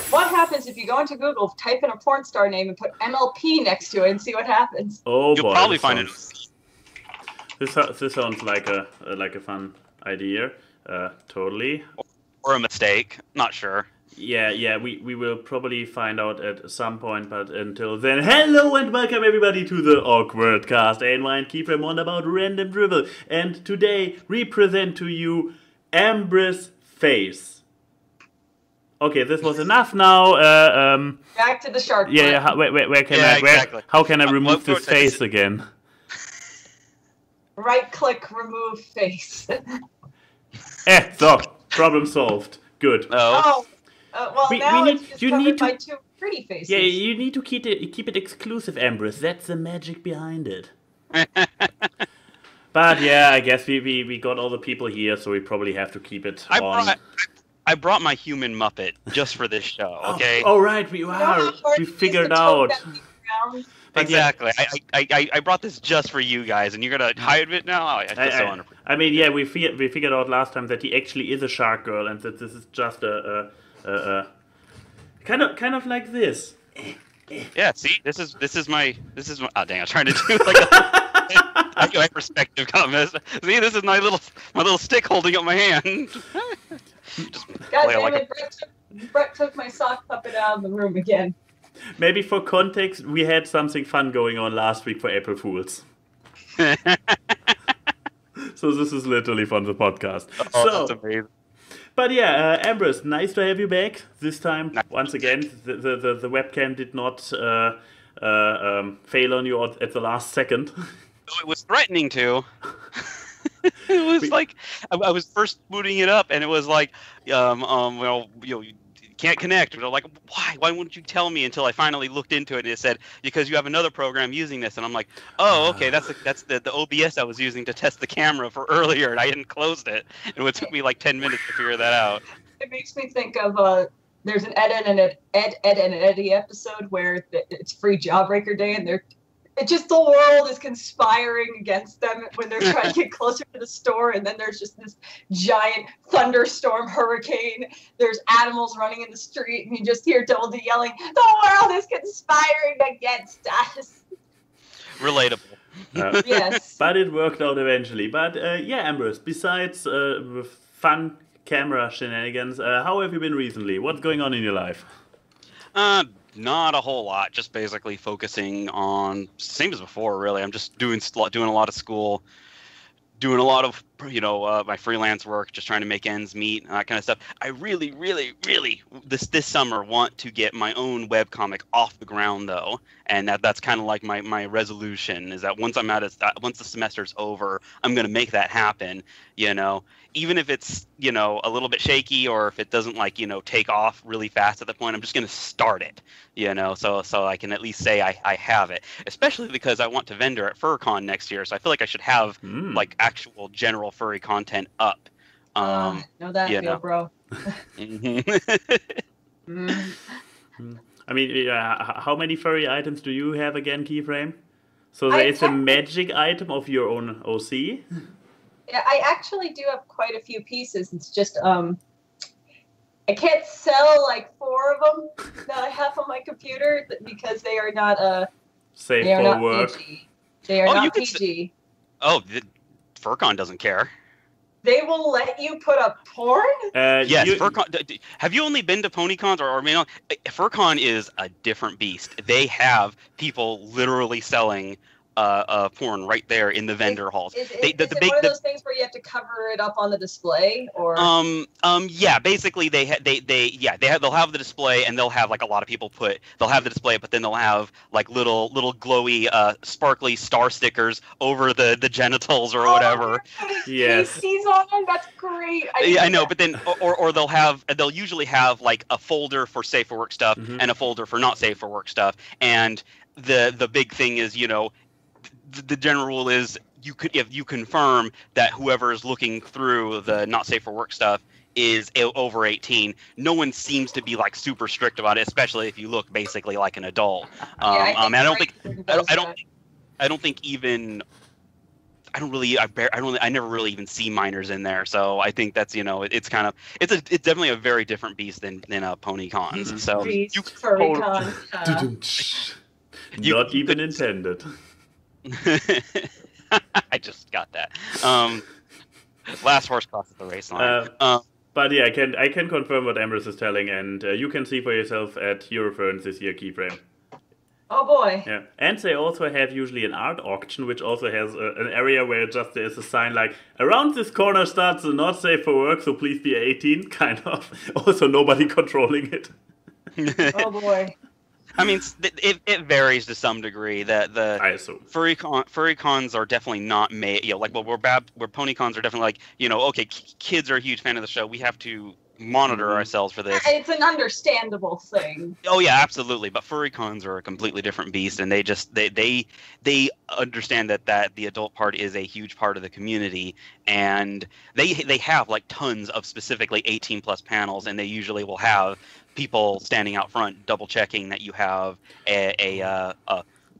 What happens if you go into Google, type in a porn star name, and put MLP next to it and see what happens? Oh You'll boy, probably find it. This sounds like a fun idea. Totally. Or a mistake. Not sure. Yeah, we will probably find out at some point, but until then, hello and welcome everybody to the AWKWARDCast A&Y Keyframe on about random dribble. And today we present to you Ambris face. Okay, this was enough now. Back to the shark. Yeah, where can exactly. How can I remove this face again? Right click, remove face. So, problem solved. Good. Oh. Well, now it's just covered by two pretty faces. Yeah, you need to keep it exclusive, Ambris. That's the magic behind it. But yeah, I guess we got all the people here, so we probably have to keep it on. I brought my human Muppet just for this show, okay? Oh right, we figured out. Exactly. I brought this just for you guys, and you're gonna hide it now? I mean, yeah, we figured out last time that he actually is a shark girl, and that this is just a kind of like this. Yeah. See, this is my. Oh dang! I was trying to do like a perspective comment. See, this is my little stick holding up my hand. God damn it! Brett took my sock puppet out of the room again. Maybe for context, we had something fun going on last week for April Fools. So this is literally from the podcast. Oh, that's amazing. But yeah, Ambris, nice to have you back. This time, once again, the webcam did not fail on you at the last second. It was threatening to. It was like I was first booting it up, and it was like, well, you can't connect. And I'm like, why wouldn't you tell me? Until I finally looked into it, and it said because you have another program using this, and I'm like, oh, okay, that's the OBS I was using to test the camera for earlier, and I hadn't closed it. And it took me like 10 minutes to figure that out. It makes me think of there's an Ed and Eddie episode where it's Free Jawbreaker Day, and the world is conspiring against them when they're trying to get closer to the store, and then there's just this giant thunderstorm hurricane. There's animals running in the street, and you just hear Double D yelling, "The world is conspiring against us." Relatable. Yes. But it worked out eventually. But yeah, Ambris, besides fun camera shenanigans, how have you been recently? What's going on in your life? Not a whole lot. Just basically focusing on same as before. Really, I'm just doing a lot of school, doing a lot of my freelance work, just trying to make ends meet and that kind of stuff. I really this summer want to get my own webcomic off the ground though, and that's kind of like my resolution is that once once the semester's over, I'm gonna make that happen. Even if it's a little bit shaky, or if it doesn't take off really fast at the point, I'm just gonna start it. So I can at least say I have it. Especially because I want to vendor at FurCon next year, so I feel like I should have like actual general furry content up. Know that feel, bro. I mean, how many furry items do you have again, Keyframe? So there is a magic item of your own OC? Yeah, I actually do have quite a few pieces. It's just, I can't sell like 4 of them that I have on my computer because they are not safe for work. PG. They are not PG. FurCon doesn't care. They will let you put up porn? Yes, FurCon. Have you only been to PonyCons or FurCon is a different beast. They have people literally selling porn right there in the vendor halls. Is it one of those things where you have to cover it up on the display, or? Yeah, basically they'll have the display, and they'll have like a lot of people they'll have the display, but then they'll have like little glowy sparkly star stickers over the genitals or whatever. Yes. He's on them. That's great. I know, but then or they'll usually have like a folder for safe for work stuff and a folder for not safe for work stuff, and the big thing is the general rule is if you confirm that whoever is looking through the not safe for work stuff is over 18, no one seems to be like super strict about it, especially if you look basically like an adult. I don't think even I never really even see minors in there. So I think that's, it's definitely a very different beast than pony cons. So Beast, furry con. Not even intended. I just got that. Last horse crosses the race line. But yeah, I can confirm what Ambris is telling, and you can see for yourself at Euroferns this year, Keyframe. Oh boy. Yeah, and they also have usually an art auction, which also has an area where just there is a sign like, around this corner starts the not safe for work, so please be 18, kind of. Also nobody controlling it. Oh boy. I mean, it varies to some degree. I assume furry cons are definitely not made. Where pony cons are definitely like, okay, kids are a huge fan of the show. We have to monitor ourselves for this. It's an understandable thing. Oh yeah, absolutely. But furry cons are a completely different beast, and they understand that the adult part is a huge part of the community, and they have like tons of specifically 18+ panels, and they usually will have people standing out front double checking that you have an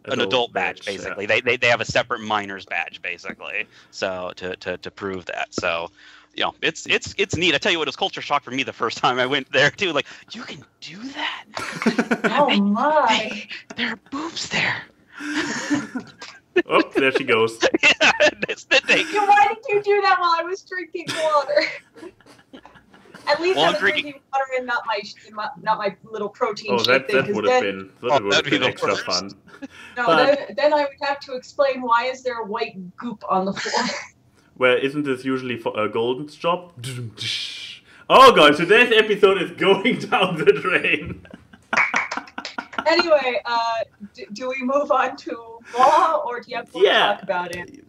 adult badge basically. Yeah. They have a separate minors badge basically, so to prove that. So it's neat. I tell you what, it was culture shock for me the first time I went there too. Like, you can do that? Oh my! There are boobs there. Oh, there she goes. Yeah, that's the thing. Why did you do that while I was drinking water? At least I was drinking water and not my little protein shake thing. That would have been extra fun. No, then I would have to explain why is there a white goop on the floor. Well, isn't this usually for a Golden's job? Oh god, today's episode is going down the drain. Anyway, do we move on to law, or do you have more to talk about it?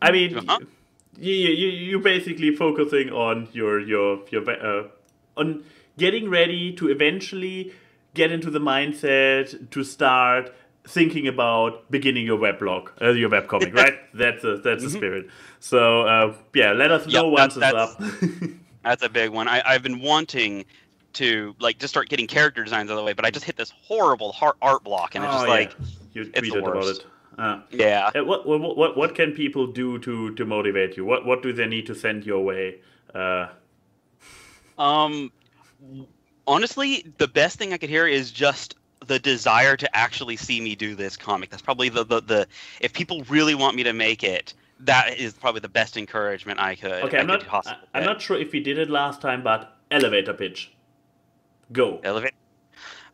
I mean, you basically focusing on your on getting ready to eventually get into the mindset to start thinking about beginning your weblog, your webcomic, right? That's the spirit. So let us know once it's up. That's a big one. I've been wanting to just start getting character designs out of the way, but I just hit this horrible art block, and it's just you tweeted about it. Yeah. What can people do to motivate you? What do they need to send your way? Honestly, the best thing I could hear is just the desire to actually see me do this comic. That's probably the if people really want me to make it, that is probably the best encouragement I could. Okay, I'm not sure if we did it last time, but elevator pitch. Go. Elevator.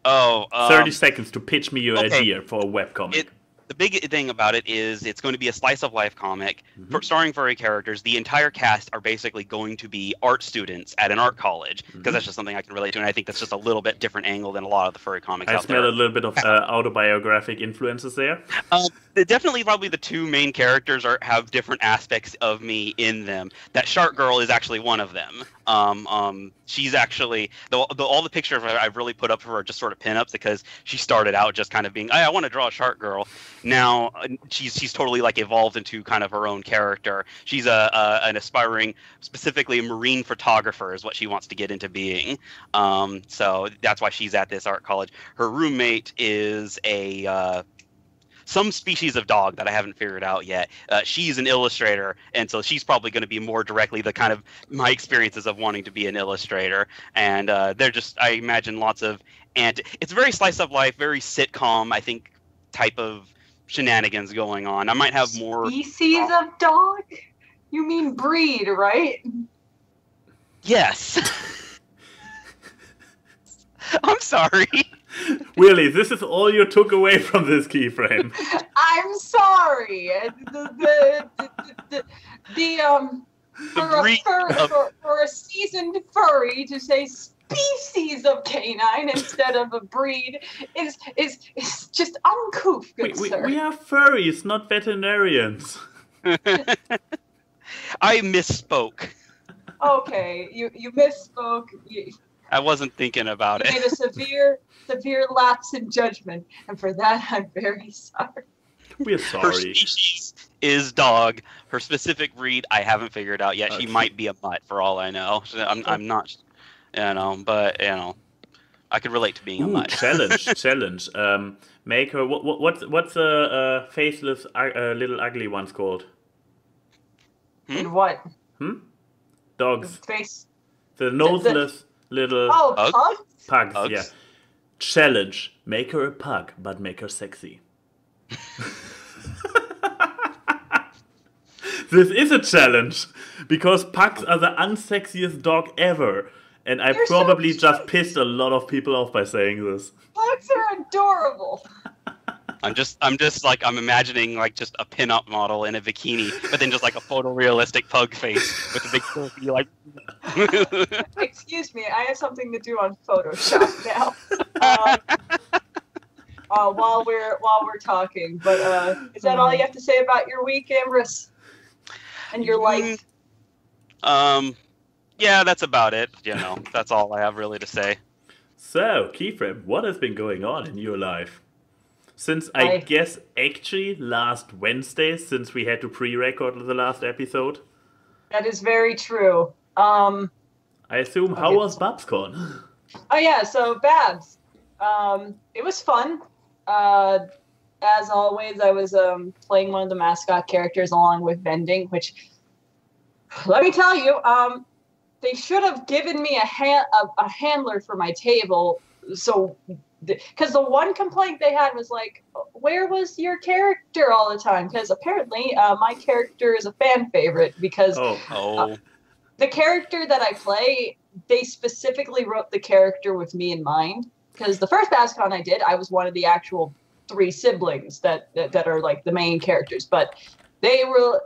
30 seconds to pitch me your idea for a webcomic. The big thing about it is it's going to be a slice of life comic starring furry characters. The entire cast are basically going to be art students at an art college, because that's just something I can relate to, and I think that's just a little bit different angle than a lot of the furry comics out there. I smell a little bit of autobiographic influences there. Definitely, probably the two main characters have different aspects of me in them. That shark girl is actually one of them. She's actually all the pictures I've really put up for her are just sort of pinups, because she started out just kind of being, I want to draw a shark girl. Now she's totally evolved into kind of her own character. She's an aspiring, specifically a marine photographer is what she wants to get into being. So that's why she's at this art college. Her roommate is some species of dog that I haven't figured out yet. She's an illustrator, and so she's probably going to be more directly the kind of my experiences of wanting to be an illustrator. And they're just, I imagine, lots of it's very slice of life, very sitcom, I think, type of shenanigans going on. I might have more species of dog. You mean breed, right? Yes. I'm sorry. Really, this is all you took away from this Keyframe. I'm sorry. For a seasoned furry to say species of canine instead of a breed is just uncouth, good sir. We are furries, not veterinarians. I misspoke. Okay, you misspoke. I wasn't thinking about it. You made a severe lapse in judgment, and for that, I'm very sorry. We're sorry. Her species is dog. Her specific breed, I haven't figured out yet. Okay. She might be a mutt, for all I know. I'm not, but I could relate to being a mutt. Challenge. Make her. What's the faceless little ugly one's called? And what? Dogs. Face. The noseless little Oh, Pugs? pugs? pugs, yeah. Challenge. Make her a pug, but make her sexy. This is a challenge, because pugs are the unsexiest dog ever. And I You're so probably just cute. pissed a lot of people off by saying this. Pugs are adorable. I'm imagining like just a pin-up model in a bikini, but then just like a photorealistic pug face with a big turkey, like. Excuse me, I have something to do on Photoshop now. While we're talking, but is that all you have to say about your week, Ambris? And your life? Yeah, that's about it. You know, that's all I have really to say. So, Keyframe, what has been going on in your life? Since I guess actually last Wednesday, since we had to pre-record the last episode. That is very true. I assume, how was BabsCon? Oh yeah, so Babs. It was fun. As always, I was playing one of the mascot characters along with vending, which, let me tell you, they should have given me a handler for my table. So, because the one complaint they had was like, where was your character all the time? Because apparently my character is a fan favorite because the character that I play, they specifically wrote the character with me in mind. Because the first BabsCon I did, I was one of the actual 3 siblings that are like the main characters. But they were...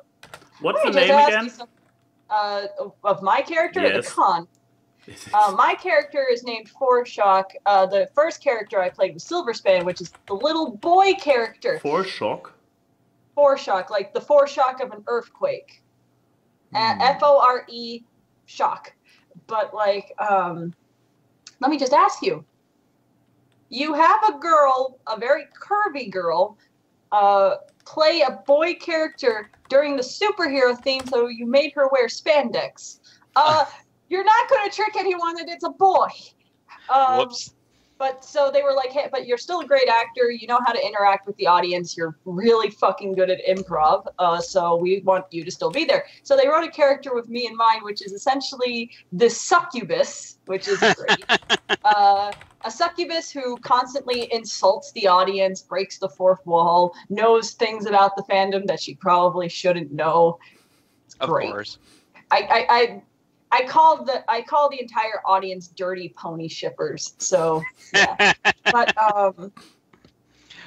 What's the name again? Of my character, yes. The con. My character is named Forshock. The first character I played was Silverspan, which is the little boy character. Forshock? Forshock, like the foreshock of an earthquake. Fore shock. But like, let me just ask you. You have a girl, a very curvy girl, play a boy character during the superhero theme, so you made her wear spandex. You're not going to trick anyone that it's a boy. Whoops. But so they were like, hey, but you're still a great actor. You know how to interact with the audience. You're really fucking good at improv. So we want you to still be there. So they wrote a character with me in mind, which is essentially the succubus, which is great. A succubus who constantly insults the audience, breaks the fourth wall, knows things about the fandom that she probably shouldn't know. It's great. Of course. I call the entire audience dirty pony shippers. So yeah, but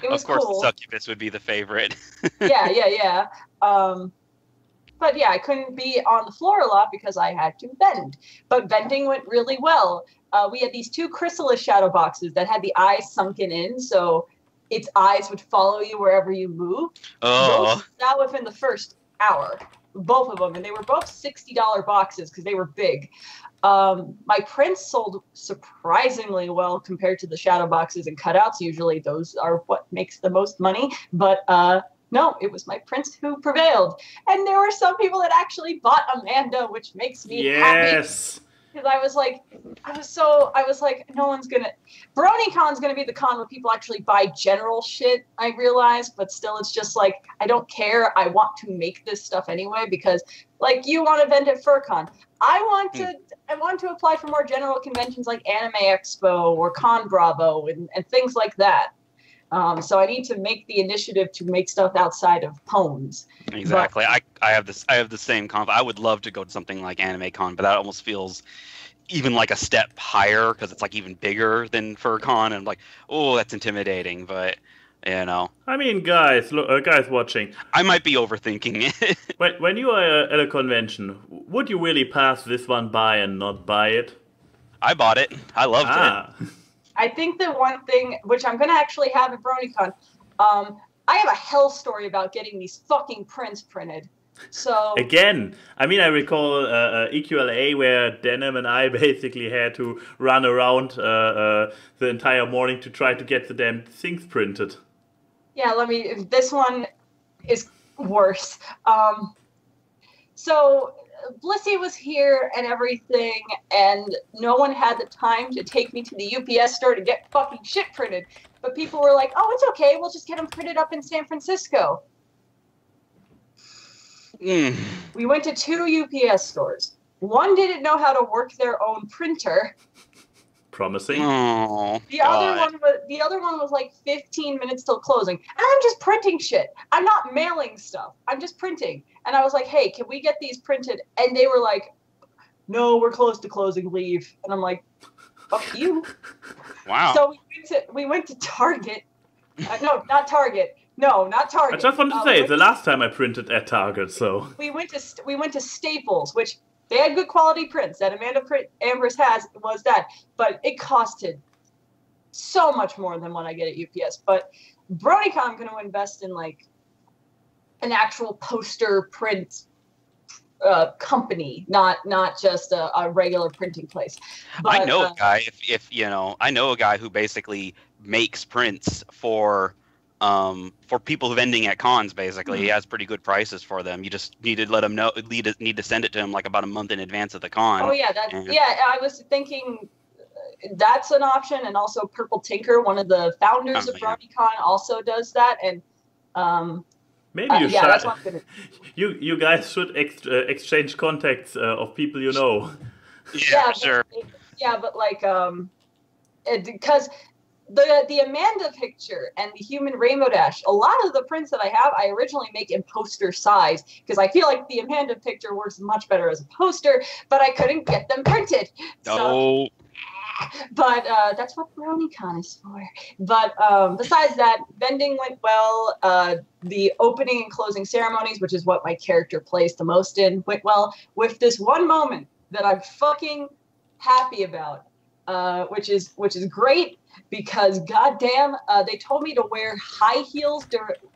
it was of course, cool. The succubus would be the favorite. yeah. But yeah, I couldn't be on the floor a lot because I had to bend. But bending went really well. We had these 2 chrysalis shadow boxes that had the eyes sunken in, so its eyes would follow you wherever you moved. That within the first hour. Both of them, and they were both $60 boxes because they were big. My prints sold surprisingly well compared to the shadow boxes and cutouts. Usually those are what makes the most money, but no, it was my prints who prevailed. And there were some people that actually bought Amanda, which makes me happy. Because I was like, no one's gonna... BronyCon's gonna be the con where people actually buy general shit, I realize, but still it's just like, I don't care, I want to make this stuff anyway, because, like, you want to vend at FurCon. I want to apply for more general conventions like Anime Expo or Con Bravo and things like that. So I need to make the initiative to make stuff outside of Pones. Exactly. But I have the same conf. I would love to go to something like Anime Con, but that almost feels even like a step higher because it's like even bigger than FurCon, and I'm like, oh, that's intimidating. But you know, I mean, guys, guys watching, I might be overthinking it. when you are at a convention, would you really pass this one by and not buy it? I bought it. I loved it. I think the one thing, which I'm going to actually have at BronyCon, I have a hell story about getting these fucking prints printed. So again, I mean, I recall EQLA where Denim and I basically had to run around the entire morning to try to get the damn things printed. Yeah, this one is worse. So Blissey was here and everything, and no one had the time to take me to the UPS store to get fucking shit printed. But people were like, oh, it's okay, we'll just get them printed up in San Francisco. We went to 2 UPS stores. One didn't know how to work their own printer. Promising. Oh, The other one was like 15 minutes till closing. And I'm just printing shit. I'm not mailing stuff. I'm just printing. And I was like, hey, can we get these printed? And they were like, no, we're close to closing, leave. And I'm like, fuck you. Wow. So we went to Target. No, not Target. No, not Target. I just want to say, it's the last time I printed at Target, so... We went to Staples, which they had good quality prints. That Ambris has was that. But it costed so much more than what I get at UPS. But BronyCon, I'm going to invest in, like, an actual poster print company, not just a regular printing place. But, I know a guy. If you know, I know a guy who basically makes prints for people vending at cons. Basically, he has pretty good prices for them. You just need to let him know. Need to send it to him like about a month in advance of the con. Oh yeah, I was thinking that's an option, and also Purple Tinker, one of the founders of BronyCon, also does that, and maybe you should. That's what I'm gonna... You guys should exchange contacts of people you know. Yeah, sure. But like because the Amanda picture and the Human Rainbow Dash, a lot of the prints that I have, I originally make in poster size because I feel like the Amanda picture works much better as a poster, but I couldn't get them printed. No. But that's what BronyCon is for. But besides that, vending went well. The opening and closing ceremonies, which is what my character plays the most in, went well. With this one moment that I'm fucking happy about, which is great because goddamn, they told me to wear high heels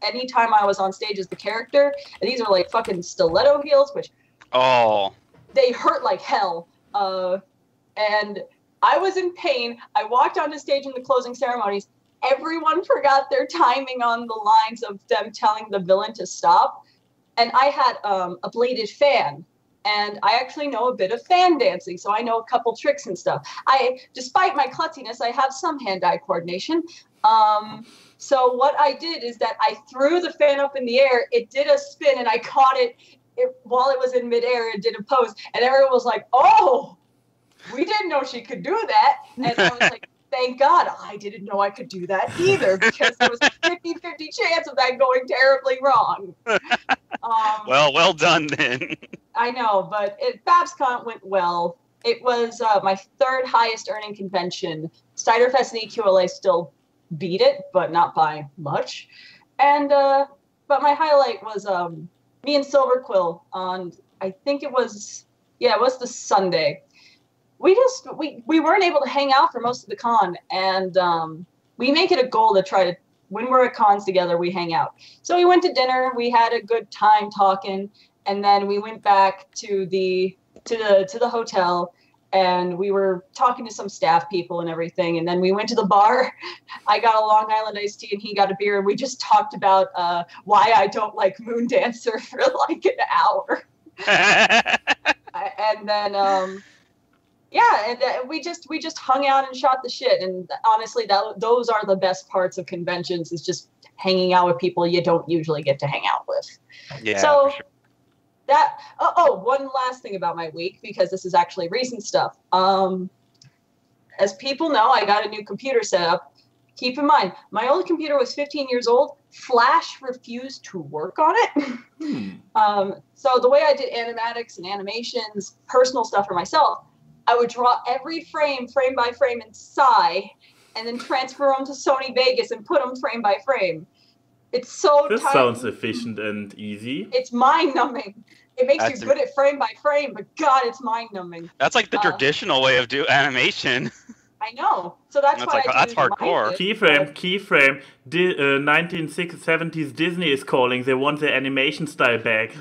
anytime I was on stage as the character. And these are like fucking stiletto heels, which they hurt like hell. And I was in pain. I walked onto stage in the closing ceremonies. Everyone forgot their timing on the lines of them telling the villain to stop. And I had a bladed fan. And I actually know a bit of fan dancing, so I know a couple tricks and stuff. Despite my klutziness, I have some hand-eye coordination. So what I did is that I threw the fan up in the air. It did a spin, and I caught it while it was in midair. It did a pose. And everyone was like, oh! We didn't know she could do that. And I was like, thank God I didn't know I could do that either, because there was a 50-50 chance of that going terribly wrong. Well done then. I know, but BabsCon went well. It was my third highest earning convention. Ciderfest and EQLA still beat it, but not by much. And but my highlight was me and Silver Quill on, I think it was the Sunday. We weren't able to hang out for most of the con, and we make it a goal to try to, when we're at cons together, we hang out. So we went to dinner, we had a good time talking, and then we went back to the hotel, and we were talking to some staff people and everything, and then we went to the bar. I got a Long Island iced tea, and he got a beer, and we just talked about why I don't like Moon Dancer for like an hour. And then we just hung out and shot the shit. And honestly, those are the best parts of conventions, is just hanging out with people you don't usually get to hang out with. Yeah. So that. One last thing about my week, because this is actually recent stuff. As people know, I got a new computer set up. Keep in mind, my old computer was 15 years old. Flash refused to work on it. So the way I did animatics and animations, personal stuff for myself, I would draw every frame by frame in Psy, and then transfer them to Sony Vegas and put them frame by frame. It's so This sounds efficient and easy. It's mind-numbing. It makes you good at frame by frame, but God, it's mind-numbing. That's like the traditional way of doing animation. I know. So that's why that's hardcore. Keyframe. 1970s Disney is calling. They want their animation style back.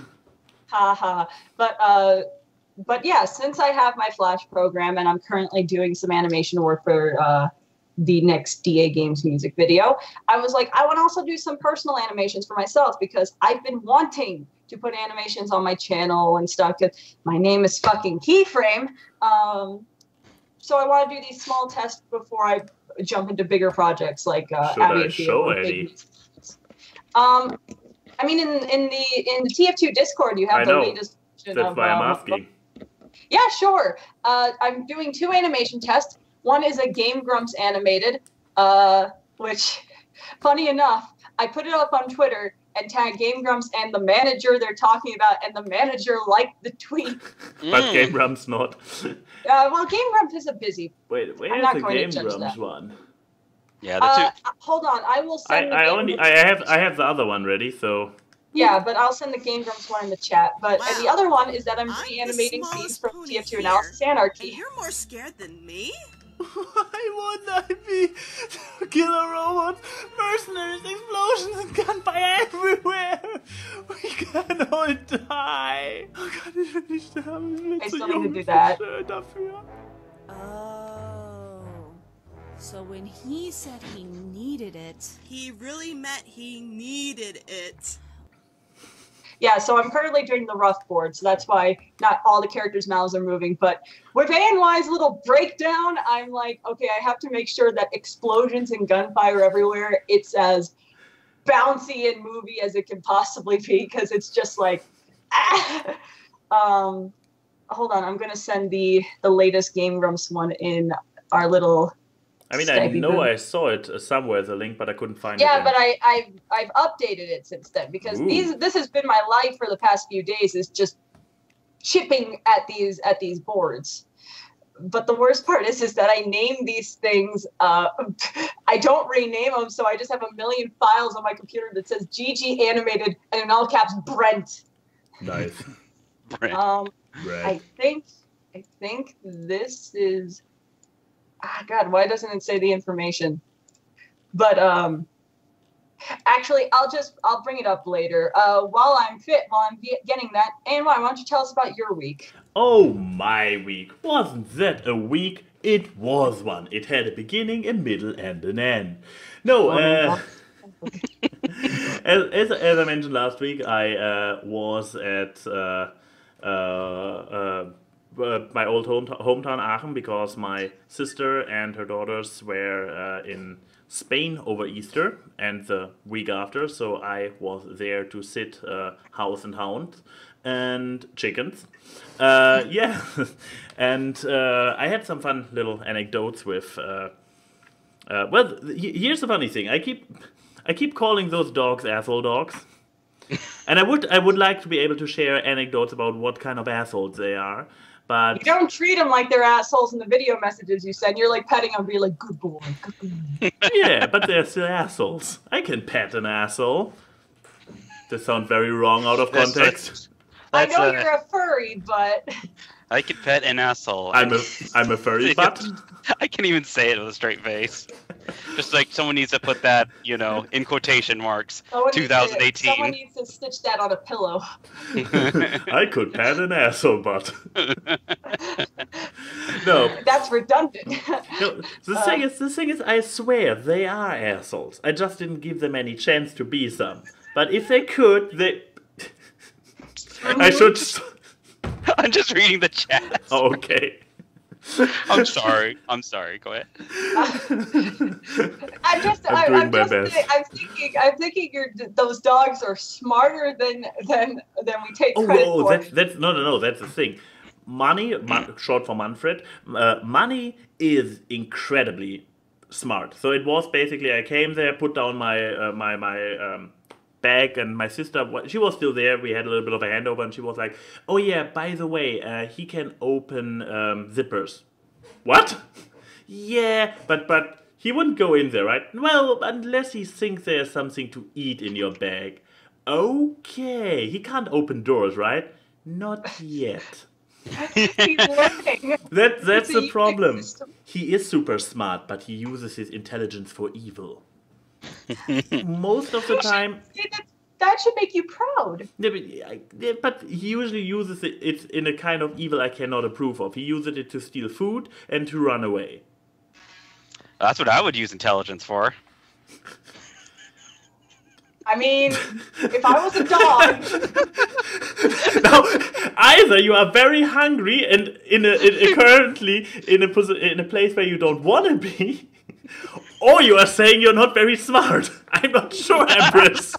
Haha. But yeah, since I have my Flash program and I'm currently doing some animation work for the next DA Games music video, I was like, I want to also do some personal animations for myself, because I've been wanting to put animations on my channel and stuff. My name is fucking Keyframe. So I want to do these small tests before I jump into bigger projects like Should I show any? I mean, in the TF2 Discord, you have the latest version That's why I'm asking. Yeah, sure. I'm doing 2 animation tests. One is a Game Grumps animated, which, funny enough, I put it up on Twitter and tagged Game Grumps and the manager they're talking about, and the manager liked the tweet. But Game Grumps not. Well, Game Grumps is a busy. Wait, where's the Game Grumps one? Yeah, hold on, I will send. I have the other one ready, so. Yeah, but I'll send the Game Grumps one in the chat. But and the other one is that I'm re-animating scenes from TF2 Analysis Anarchy. And you're more scared than me? Why would I be? Killer robots, mercenaries, explosions, and gunfire everywhere. We can all die. Oh God, ich will nicht sterben. I still need to do that. Dafür. Oh. So when he said he needed it, he really meant he needed it. Yeah, so I'm currently doing the rough board, so that's why not all the characters' mouths are moving. But with ANY's little breakdown, I'm like, okay, I have to make sure that explosions and gunfire everywhere, it's as bouncy and movie as it can possibly be, because it's just like, hold on, I'm going to send the latest Game Grumps one in our little... I mean, I know I saw it somewhere, the link, but I couldn't find it. Yeah, but I've updated it since then, because this has been my life for the past few days, is just chipping at these boards. But the worst part is that I name these things. I don't rename them, so I just have a million files on my computer that says GG animated and in all caps Brent. Nice. Brent. I think this is. God, why doesn't it say the information? But actually, I'll bring it up later. While I'm getting that, ANY, why don't you tell us about your week? Oh, my week. Wasn't that a week? It was one. It had a beginning, a middle, and an end. No, as I mentioned last week, I was at my old hometown Aachen, because my sister and her daughters were in Spain over Easter and the week after, so I was there to sit house and hound and chickens. Yeah, and I had some fun little anecdotes with. Well, here's the funny thing: I keep calling those dogs asshole dogs. And I would like to be able to share anecdotes about what kind of assholes they are. But you don't treat them like they're assholes in the video messages you send. You're like petting them, be like, good boy, good boy. Yeah, but they're still assholes. I can pet an asshole. That sounds very wrong out of context. I know you're a furry, but I can pet an asshole. I'm a furry, but I can't even say it with a straight face. Just like someone needs to put that, in quotation marks. 2018. Someone needs to stitch that on a pillow. I could pet an asshole, but no. That's redundant. No, the thing is, I swear they are assholes. I just didn't give them any chance to be some. But if they could, they. I should. I'm just reading the chat. Oh, okay. I'm sorry. Go ahead. I'm thinking those dogs are smarter than we take credit for. That's the thing. Money, short for Manfred. Money is incredibly smart. So it was basically, I came there, put down my bag, and my sister, she was still there. We had a little bit of a handover, and she was like, "Oh yeah, by the way, he can open zippers." What? Yeah, but he wouldn't go in there, right? Well, unless he thinks there's something to eat in your bag. Okay, he can't open doors, right? Not yet. He's learning. That's the problem. He is super smart, but he uses his intelligence for evil. Most of the time. That should make you proud. Yeah, but he usually uses it in a kind of evil I cannot approve of. He uses it to steal food and to run away. That's what I would use intelligence for. I mean, if I was a dog. No, either you are very hungry and currently in a place where you don't want to be, or you are saying you're not very smart. I'm not sure, Ambris.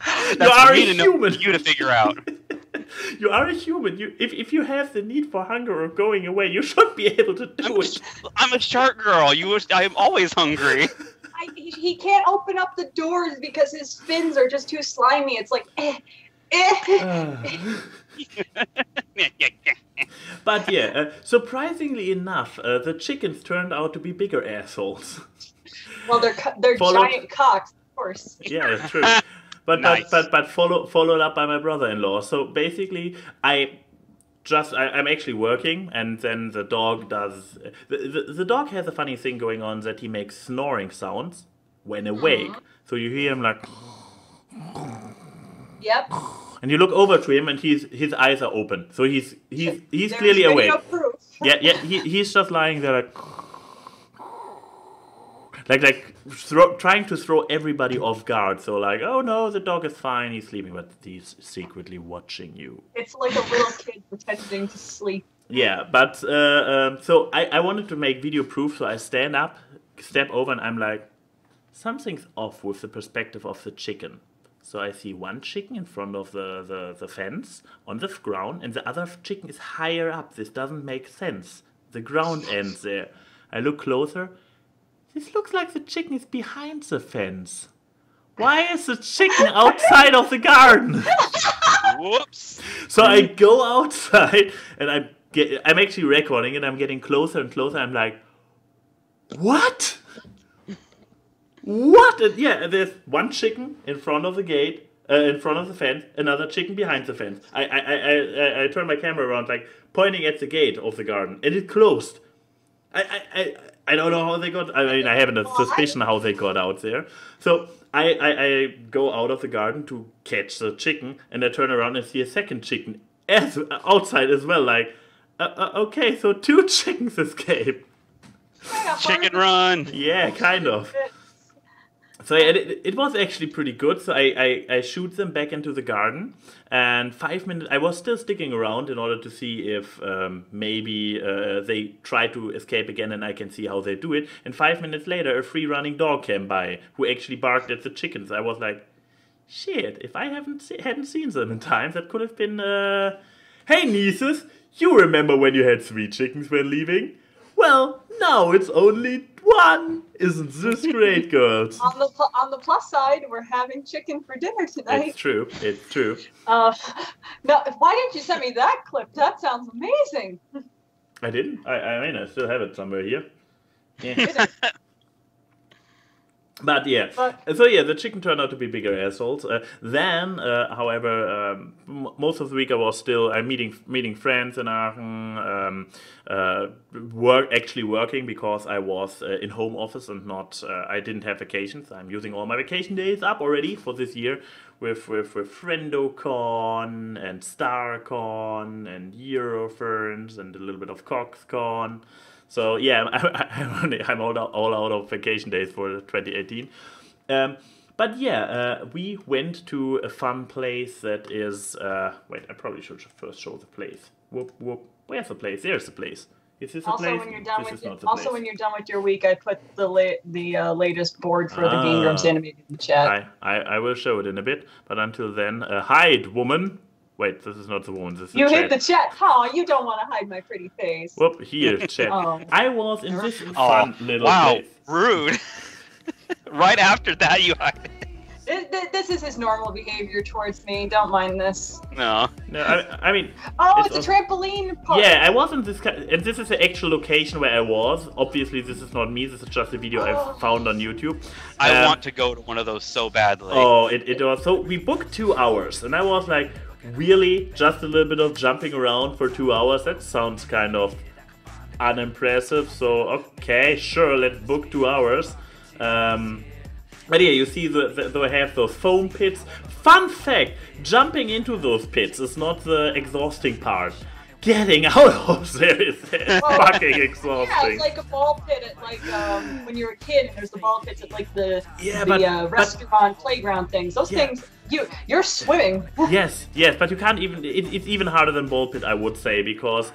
That's are for a me to know, human. for you to figure out. You are a human. If you have the need for hunger or going away, you should be able to do it. I'm a shark girl. I'm always hungry. He can't open up the doors because his fins are just too slimy. It's like, But yeah, surprisingly enough, the chickens turned out to be bigger assholes. Well, they're giant cocks, of course. Yeah, that's true. But Nice. but followed up by my brother-in-law. So basically, I'm actually working, and then the dog does. The dog has a funny thing going on that he makes snoring sounds when awake. So you hear him like. Yep. And you look over to him, and his eyes are open. So he's clearly There's awake. video proof. Yeah. He's just lying there like trying to throw everybody off guard. So like, oh no, the dog is fine, he's sleeping, but he's secretly watching you. It's like a little kid pretending to sleep. Yeah, but so I wanted to make video proof, so I stand up, step over, and I'm like, something's off with the perspective of the chicken. So I see one chicken in front of the fence on the ground, and the other chicken is higher up. This doesn't make sense. The ground ends there. I look closer. This looks like the chicken is behind the fence. Why is the chicken outside of the garden? Whoops. So I go outside, and I'm actually recording it. I'm getting closer and closer. I'm like, what? What? And yeah, there's one chicken in front of the gate, in front of the fence, another chicken behind the fence. I turn my camera around, like pointing at the gate of the garden, and it closed. I don't know how they got. I mean, I have a suspicion how they got out there. So I go out of the garden to catch the chicken, and I turn around and see a second chicken outside as well. Like, okay, so 2 chickens escaped. Chicken run. Yeah, kind of. So yeah, it was actually pretty good. So I shoot them back into the garden, and 5 minutes. I was still sticking around in order to see if maybe they try to escape again, and I can see how they do it. And 5 minutes later, a free-running dog came by who actually barked at the chickens. I was like, shit! If I hadn't seen them in time, that could have been. Hey nieces, you remember when you had 3 chickens when leaving? Well, now it's only 1. Isn't this great, girls? On the plus side, we're having chicken for dinner tonight. It's true. It's true. No, why didn't you send me that clip? That sounds amazing. I didn't. I mean, I still have it somewhere here. Yeah. But yeah, so yeah, the chicken turned out to be bigger assholes. Then, however, most of the week I was still meeting friends in Aachen, actually working because I was in home office and not. I didn't have vacations. I'm using all my vacation days up already for this year with FriendoCon and StarCon and Euroferns and a little bit of CoxCon. So yeah, I'm all out of vacation days for 2018. But yeah, we went to a fun place that is. Wait, I probably should first show the place. Whoop whoop. Where's the place? There's the place. Is this a place? When you're done when you're done with your week, I put the latest board for the Game Grumps animated in the chat. I will show it in a bit. But until then, hide, woman. Wait, this is not the woman. This is you the hit the chat. Oh, you don't want to hide my pretty face. Whoop, here, chat. Oh. I was in this fun little place. Rude. Right after that, you hide. This is his normal behavior towards me. Don't mind this. No. No, I mean. Oh, it's a trampoline park. Yeah, I was in this, and this is the actual location where I was. Obviously, this is not me. This is just a video I found on YouTube. I want to go to one of those so badly. Oh, it was so. We booked 2 hours, and I was like, really, just a little bit of jumping around for 2 hours? That sounds kind of unimpressive. So okay, sure, let's book 2 hours. But yeah, you see, they have those foam pits. Fun fact, jumping into those pits is not the exhausting part. Getting out of there is fucking exhausting. Yeah, it's like a ball pit at like when you're a kid and there's the ball pits at like the restaurant playground things. Those things, you're swimming. Yes, but you can't even. It's even harder than ball pit, I would say, because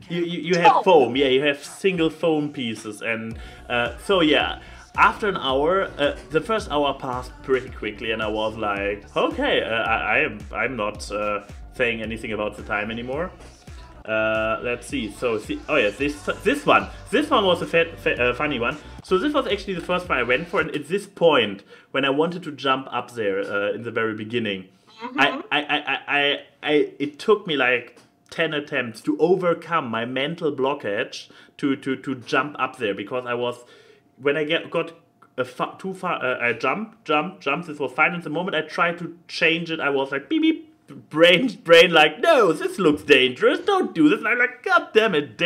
you have foam. Yeah, you have single foam pieces, and so yeah. after an hour, the first hour passed pretty quickly, and I was like, okay, I'm not saying anything about the time anymore. Let's see. So, oh yeah, this one was a funny one. So this was actually the first one I went for, and at this point, when I wanted to jump up there in the very beginning, it took me like 10 attempts to overcome my mental blockage to jump up there, because I was, when I got too far, I jump. This was fine. And the moment I tried to change it, I was like, beep beep. Brain like, no, this looks dangerous, don't do this. And I'm like, god damn it,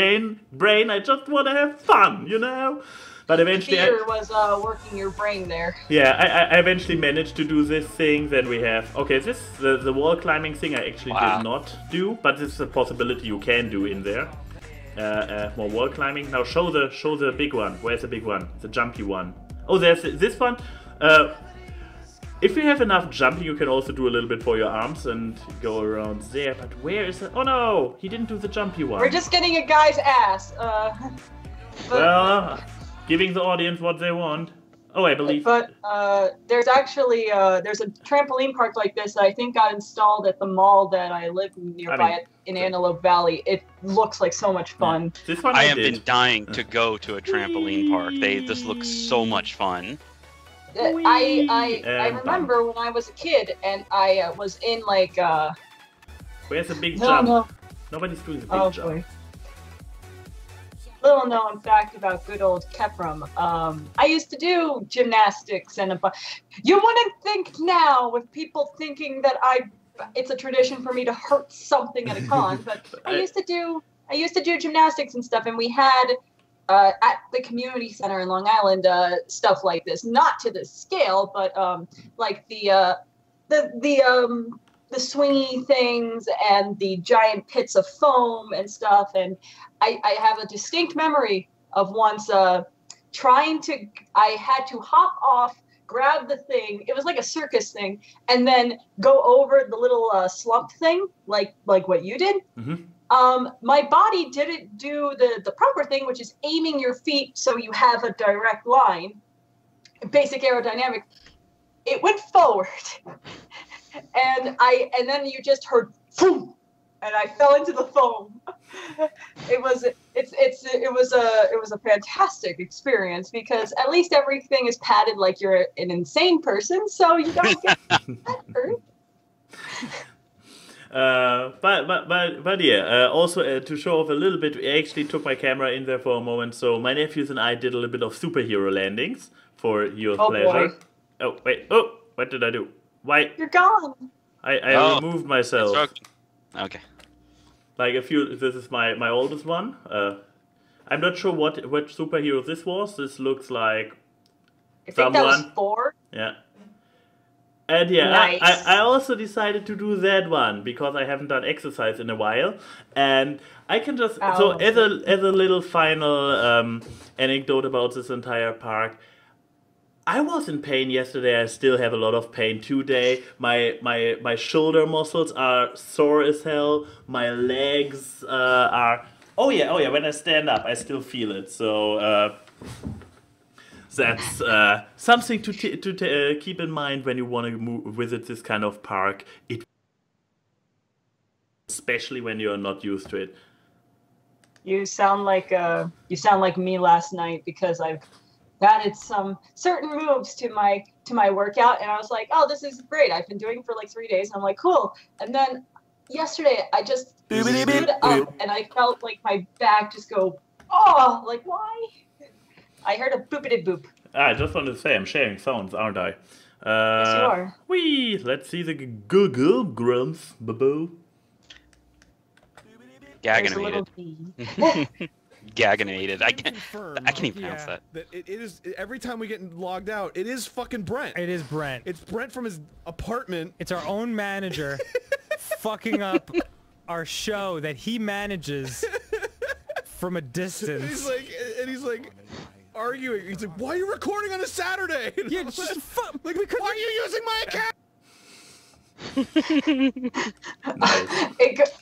brain, I just want to have fun, you know? But eventually fear was working your brain there. Yeah, I eventually managed to do this thing. Then we have, okay, the wall climbing thing I actually did not do, but this is a possibility you can do in there. More wall climbing. Now show the big one. Where's the big one? The jumpy one. Oh, there's this one. If you have enough jumping, you can also do a little bit for your arms and go around there. But where is it? Oh no, he didn't do the jumpy one. We're just getting a guy's ass. Well, giving the audience what they want. Oh, I believe. But there's actually there's a trampoline park like this that I think got installed at the mall that I live nearby in Antelope Valley. It looks like so much fun. Yeah. This one I have been dying to go to a trampoline park. This looks so much fun. I remember when I was a kid and I was in like where's the big jump? No. Nobody's doing the big jump. Boy. Little known fact about good old Keyframe. I used to do gymnastics and you wouldn't think now, with people thinking that it's a tradition for me to hurt something at a con, but I used to do gymnastics and stuff, and we had at the community center in Long Island, stuff like this, not to this scale, but like the swingy things and the giant pits of foam and stuff. And I have a distinct memory of once I had to hop off, grab the thing. It was like a circus thing, and then go over the little slump thing, like what you did. Mm-hmm. My body didn't do the proper thing, which is aiming your feet so you have a direct line. Basic aerodynamics. It went forward, and then you just heard boom, and I fell into the foam. It was a fantastic experience, because at least everything is padded like you're an insane person, so you don't get hurt. But yeah, also to show off a little bit, I actually took my camera in there for a moment, so my nephews and I did a little bit of superhero landings for your pleasure. Boy. Oh, wait, oh, what did I do? Why? You're gone. I removed myself. Okay. Like this is my oldest one. I'm not sure what superhero this was. This looks like I think that was 4. Yeah. And yeah, nice. I also decided to do that one because I haven't done exercise in a while, and I can just so as a little final anecdote about this entire park. I was in pain yesterday. I still have a lot of pain today. My shoulder muscles are sore as hell. My legs are oh yeah. When I stand up, I still feel it. So. That's something to keep in mind when you want to visit this kind of park. Especially when you're not used to it. You sound like me last night, because I've added some certain moves to my workout, and I was like, oh, this is great. I've been doing it for like 3 days, and I'm like, cool. And then yesterday, I just stood up, and I felt like my back just go, oh, like why? I heard a boopity boop. I just wanted to say I'm sharing sounds, aren't I? Yes, you are. Wee! Let's see the Google grumps, boo. Gaganated. Gaganated. I can't even pronounce that. It is every time we get logged out. It is fucking Brent. It is Brent. It's Brent from his apartment. It's our own manager fucking up our show that he manages from a distance. He's like arguing. He's like, "Why are you recording on a Saturday?" Yeah, just like we couldn't. Why are you using my account?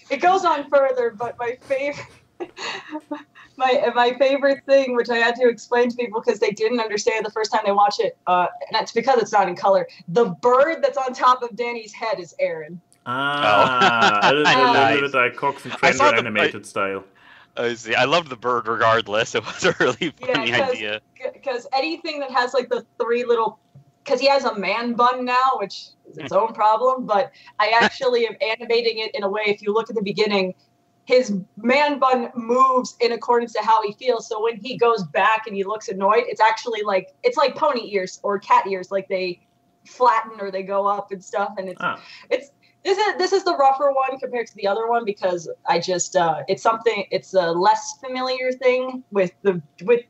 It goes on further, but my My favorite thing, which I had to explain to people because they didn't understand the first time they watch it, and that's because it's not in color. The bird that's on top of Danny's head is Aaron. Ah, a little bit like Cox and I saw Crender the- animated style. I see. I loved the bird regardless. It was a really funny idea. Because anything that has like the three little, because he has a man bun now, which is its own problem. But I actually am animating it in a way. If you look at the beginning, his man bun moves in accordance to how he feels. So when he goes back and he looks annoyed, it's actually like pony ears or cat ears, like they flatten or they go up and stuff. And this is the rougher one compared to the other one because I just it's a less familiar thing with the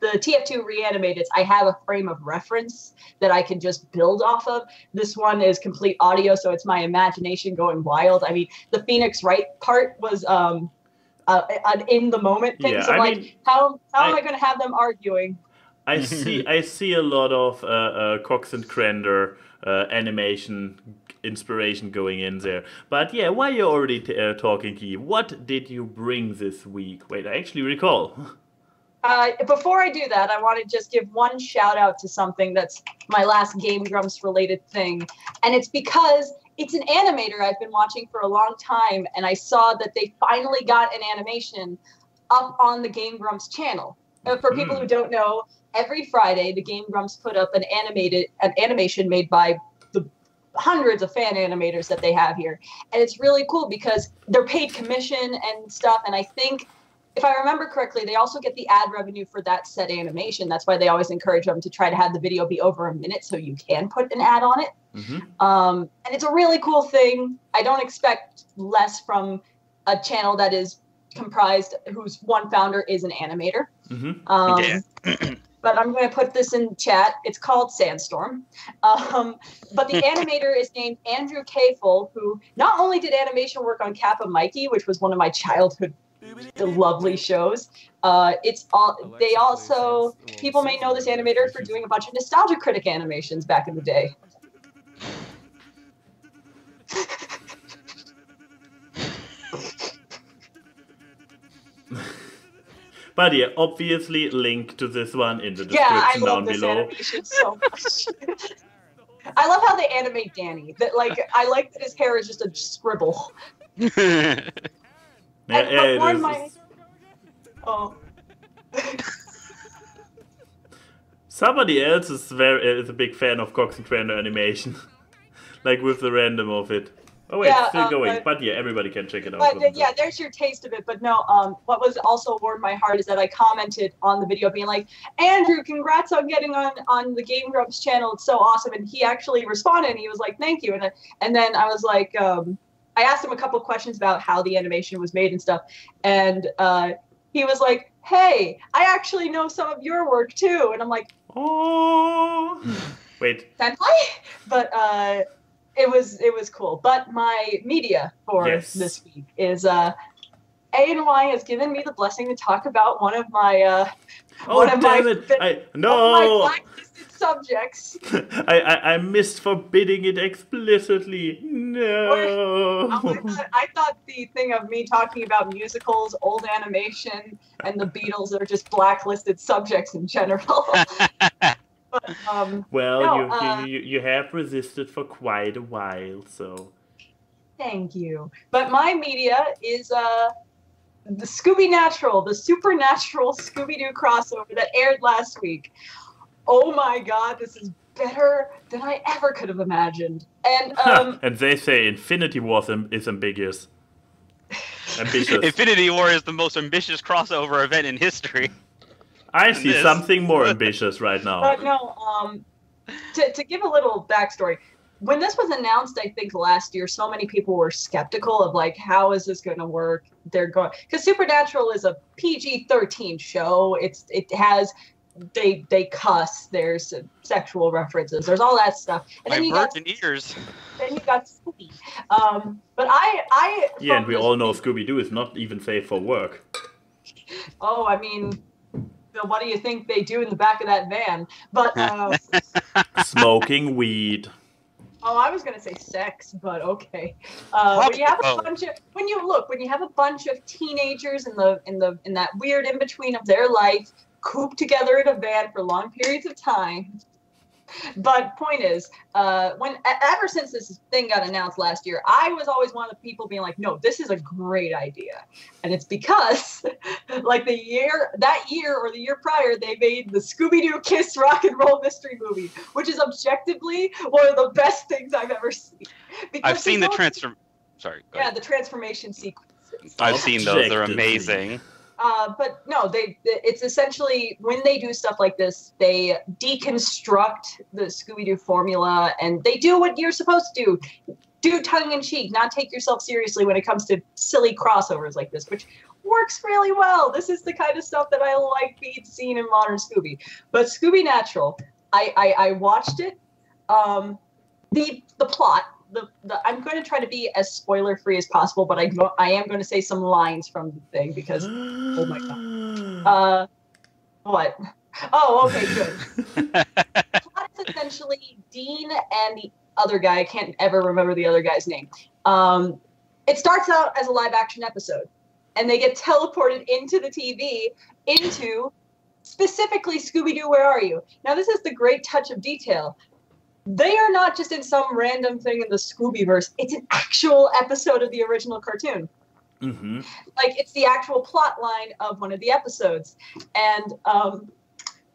TF2 reanimated. I have a frame of reference that I can just build off of. This one is complete audio, so it's my imagination going wild. I mean, the Phoenix Wright part was an in the moment thing. Yeah, so how am I going to have them arguing? I see a lot of Cox and Crender animation inspiration going in there. But yeah, while you're already talking, Key, what did you bring this week? Wait, I actually recall. Before I do that, I want to just give one shout out to something that's my last Game Grumps related thing. And it's because it's an animator I've been watching for a long time, and I saw that they finally got an animation up on the Game Grumps channel. For people who don't know, every Friday the Game Grumps put up an animation made by the hundreds of fan animators that they have here. And it's really cool because they're paid commission and stuff, and I think, if I remember correctly, they also get the ad revenue for that said animation. That's why they always encourage them to try to have the video be over a minute so you can put an ad on it. And it's a really cool thing. I don't expect less from a channel that is comprised, whose one founder is an animator. But I'm going to put this in chat. It's called Sandstorm. But the animator is named Andrew Kafel, who not only did animation work on Kappa Mikey, which was one of my childhood lovely shows. They also, people may know this animator for doing a bunch of Nostalgia Critic animations back in the day. But yeah, obviously link to this one in the I description love down this below. animation so much. I love how they animate Danny. I like that his hair is just a scribble. Somebody else is a big fan of Cox and Crender animation, like with the random of it. Oh wait, Yeah, still going. But yeah, everybody can check it out. But yeah, there's your taste of it. But no, what was also warmed my heart is that I commented on the video being like, Andrew, congrats on getting on the Game Grumps channel. It's so awesome. And he actually responded and he was like, thank you. And then I was like, I asked him a couple questions about how the animation was made and stuff. And he was like, hey, I actually know some of your work too. And I'm like, oh, wait. Senpai? But it was cool. But my media for this week is A&Y has given me the blessing to talk about one of my blacklisted subjects. I missed forbidding it explicitly. No. I thought the thing of me talking about musicals, old animation, and the Beatles are just blacklisted subjects in general. But, you have resisted for quite a while, so. Thank you. But my media is the Scooby Natural, the supernatural Scooby-Doo crossover that aired last week. Oh my god, this is better than I ever could have imagined. And and they say Infinity War is ambitious. Infinity War is the most ambitious crossover event in history. I see something more ambitious right now. But no, to give a little backstory, when this was announced, I think last year, so many people were skeptical of like, how is this going to work? Because Supernatural is a PG-13 show. They cuss. There's sexual references. There's all that stuff. And then you got Scooby. But I and we all know Scooby-Doo is not even safe for work. Oh, I mean, what do you think they do in the back of that van? But smoking weed. Oh, I was gonna say sex, but okay. When you have a bunch of when you have a bunch of teenagers in that weird in between of their life, cooped together in a van for long periods of time. But point is, ever since this thing got announced last year, I was always one of the people being like, no, this is a great idea. And it's because like that year or the year prior, they made the Scooby-Doo Kiss Rock and Roll Mystery Movie, which is objectively one of the best things I've ever seen. I've seen the the transformation sequences. I've seen those. They're amazing. But no, it's essentially when they do stuff like this, they deconstruct the Scooby-Doo formula and they do what you're supposed to do. Do tongue-in-cheek, not take yourself seriously when it comes to silly crossovers like this, which works really well. This is the kind of stuff that I like being seen in modern Scooby. But Scooby Natural, I watched it. The plot, I'm going to try to be as spoiler-free as possible, but I am going to say some lines from the thing because, oh my god. What? Oh, okay, good. The plot is essentially Dean and the other guy, I can't ever remember the other guy's name. It starts out as a live-action episode, and they get teleported into the TV, into specifically Scooby-Doo, Where Are You? Now, this is the great touch of detail. They are not just in some random thing in the Scoobyverse. It's an actual episode of the original cartoon. Mm-hmm. Like, it's the actual plot line of one of the episodes. And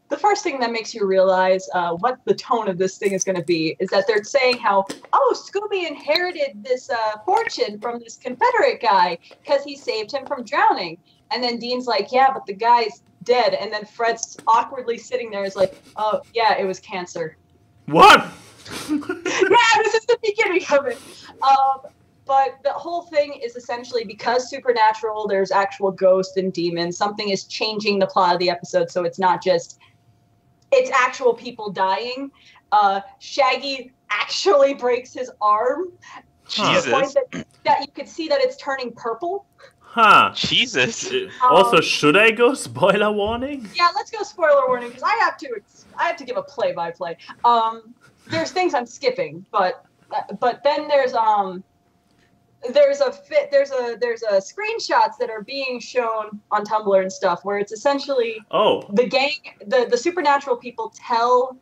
the first thing that makes you realize what the tone of this thing is going to be is that they're saying how, oh, Scooby inherited this fortune from this Confederate guy because he saved him from drowning. And then Dean's like, yeah, but the guy's dead. And then Fred's awkwardly sitting there is like, oh, yeah, it was cancer. What? Yeah, this is the beginning of it. But the whole thing is essentially because Supernatural, there's actual ghosts and demons, something is changing the plot of the episode, so it's not just, it's actual people dying. Shaggy actually breaks his arm. Jesus. To the point that you could see that it's turning purple. Huh. Jesus. Also, should I go spoiler warning? Yeah, let's go spoiler warning because I have to give a play-by-play. There's things I'm skipping, but then there's screenshots that are being shown on Tumblr and stuff where it's essentially the gang, the Supernatural people tell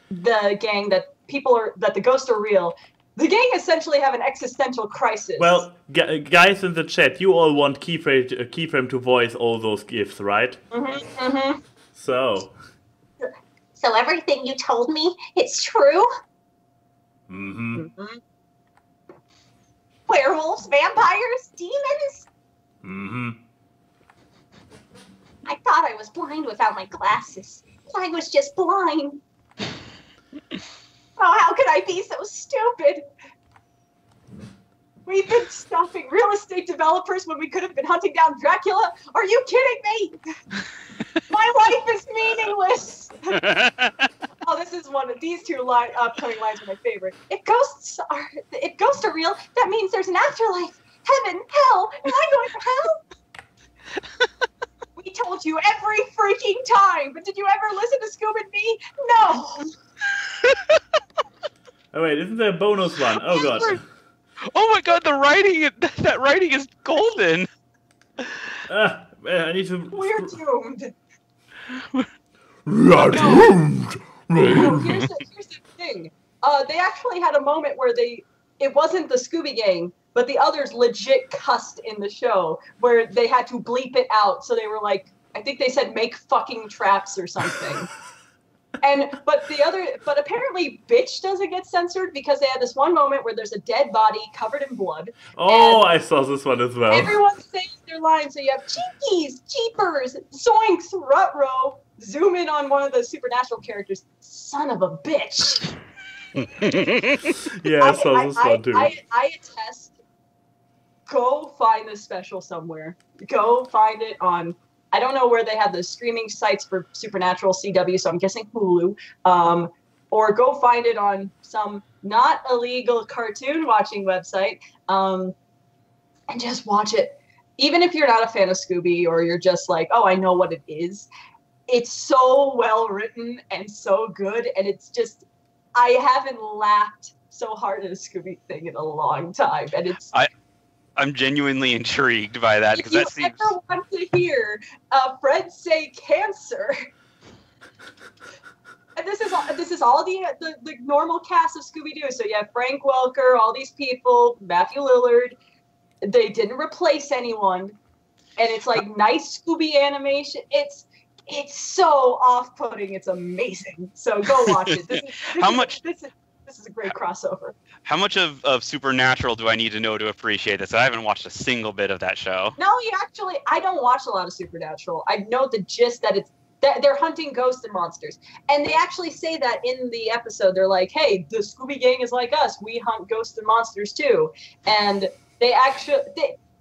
the gang that the ghosts are real. The gang essentially have an existential crisis. Well, guys in the chat, you all want Keyframe to voice all those gifts, right? Mm-hmm, mm-hmm. So everything you told me, it's true? Mm-hmm. Mm-hmm. Werewolves, vampires, demons? Mm-hmm. I thought I was blind without my glasses. I was just blind. Oh, how could I be so stupid? We've been stopping real estate developers when we could have been hunting down Dracula. Are you kidding me? My life is meaningless. Oh, this is one of these two upcoming lines are my favorite. If ghosts are real, that means there's an afterlife, heaven, hell. Am I going to hell? We told you every freaking time, but did you ever listen to Scoob and me? No. Oh wait, isn't there a bonus one? Oh god. Oh my god, that writing is golden. I need to. We're doomed. We're doomed. Here's the thing. They actually had a moment where it wasn't the Scooby Gang, but the others legit cussed in the show, where they had to bleep it out. So they were like, I think they said "make fucking traps" or something. But apparently bitch doesn't get censored because they had this one moment where there's a dead body covered in blood. Oh, I saw this one as well. Everyone's saying their lines, so you have cheekies, cheapers, zoinks, ruh-roh. Zoom in on one of the Supernatural characters. Son of a bitch. Yeah, I saw this one too. I attest. Go find this special somewhere. Go find it on, I don't know where they have the streaming sites for Supernatural CW, so I'm guessing Hulu. Or go find it on some not illegal cartoon watching website. And just watch it. Even if you're not a fan of Scooby or you're just like, oh, I know what it is. It's so well written and so good, and it's just I haven't laughed so hard at a Scooby thing in a long time, and it's. I'm genuinely intrigued by that because that seems. If you ever want to hear Fred say cancer, and this is all the normal cast of Scooby-Doo. So you have Frank Welker, all these people, Matthew Lillard. They didn't replace anyone, and it's like nice Scooby animation. It's so off-putting. It's amazing. So go watch it. This is a great crossover. How much of Supernatural do I need to know to appreciate this? I haven't watched a single bit of that show. No, I don't watch a lot of Supernatural. I know the gist that they're hunting ghosts and monsters. And they actually say that in the episode. They're like, hey, the Scooby Gang is like us. We hunt ghosts and monsters too. And they actually...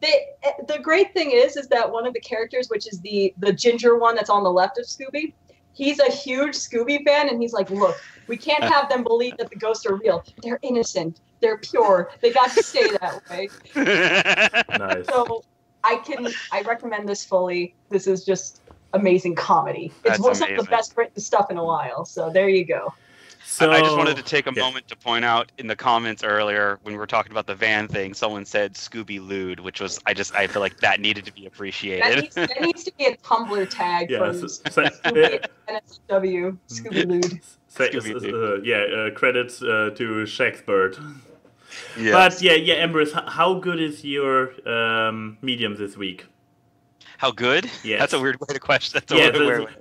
the great thing is that one of the characters, which is the ginger one that's on the left of Scooby, he's a huge Scooby fan, and he's like, look, we can't have them believe that the ghosts are real. They're innocent. They're pure. They got to stay that way. Nice. So I recommend this fully. This is just amazing comedy. It's some of the best written stuff in a while. So there you go. So, I just wanted to take a moment to point out in the comments earlier when we were talking about the van thing, someone said Scooby-Lewd, which was I feel like that needed to be appreciated. That needs to be a Tumblr tag from Scooby NSW, Scooby-Lewd. Credits to Shakespeare. Yes. But yeah, Ambris, how good is your medium this week? How good? Yes. That's a weird way to question.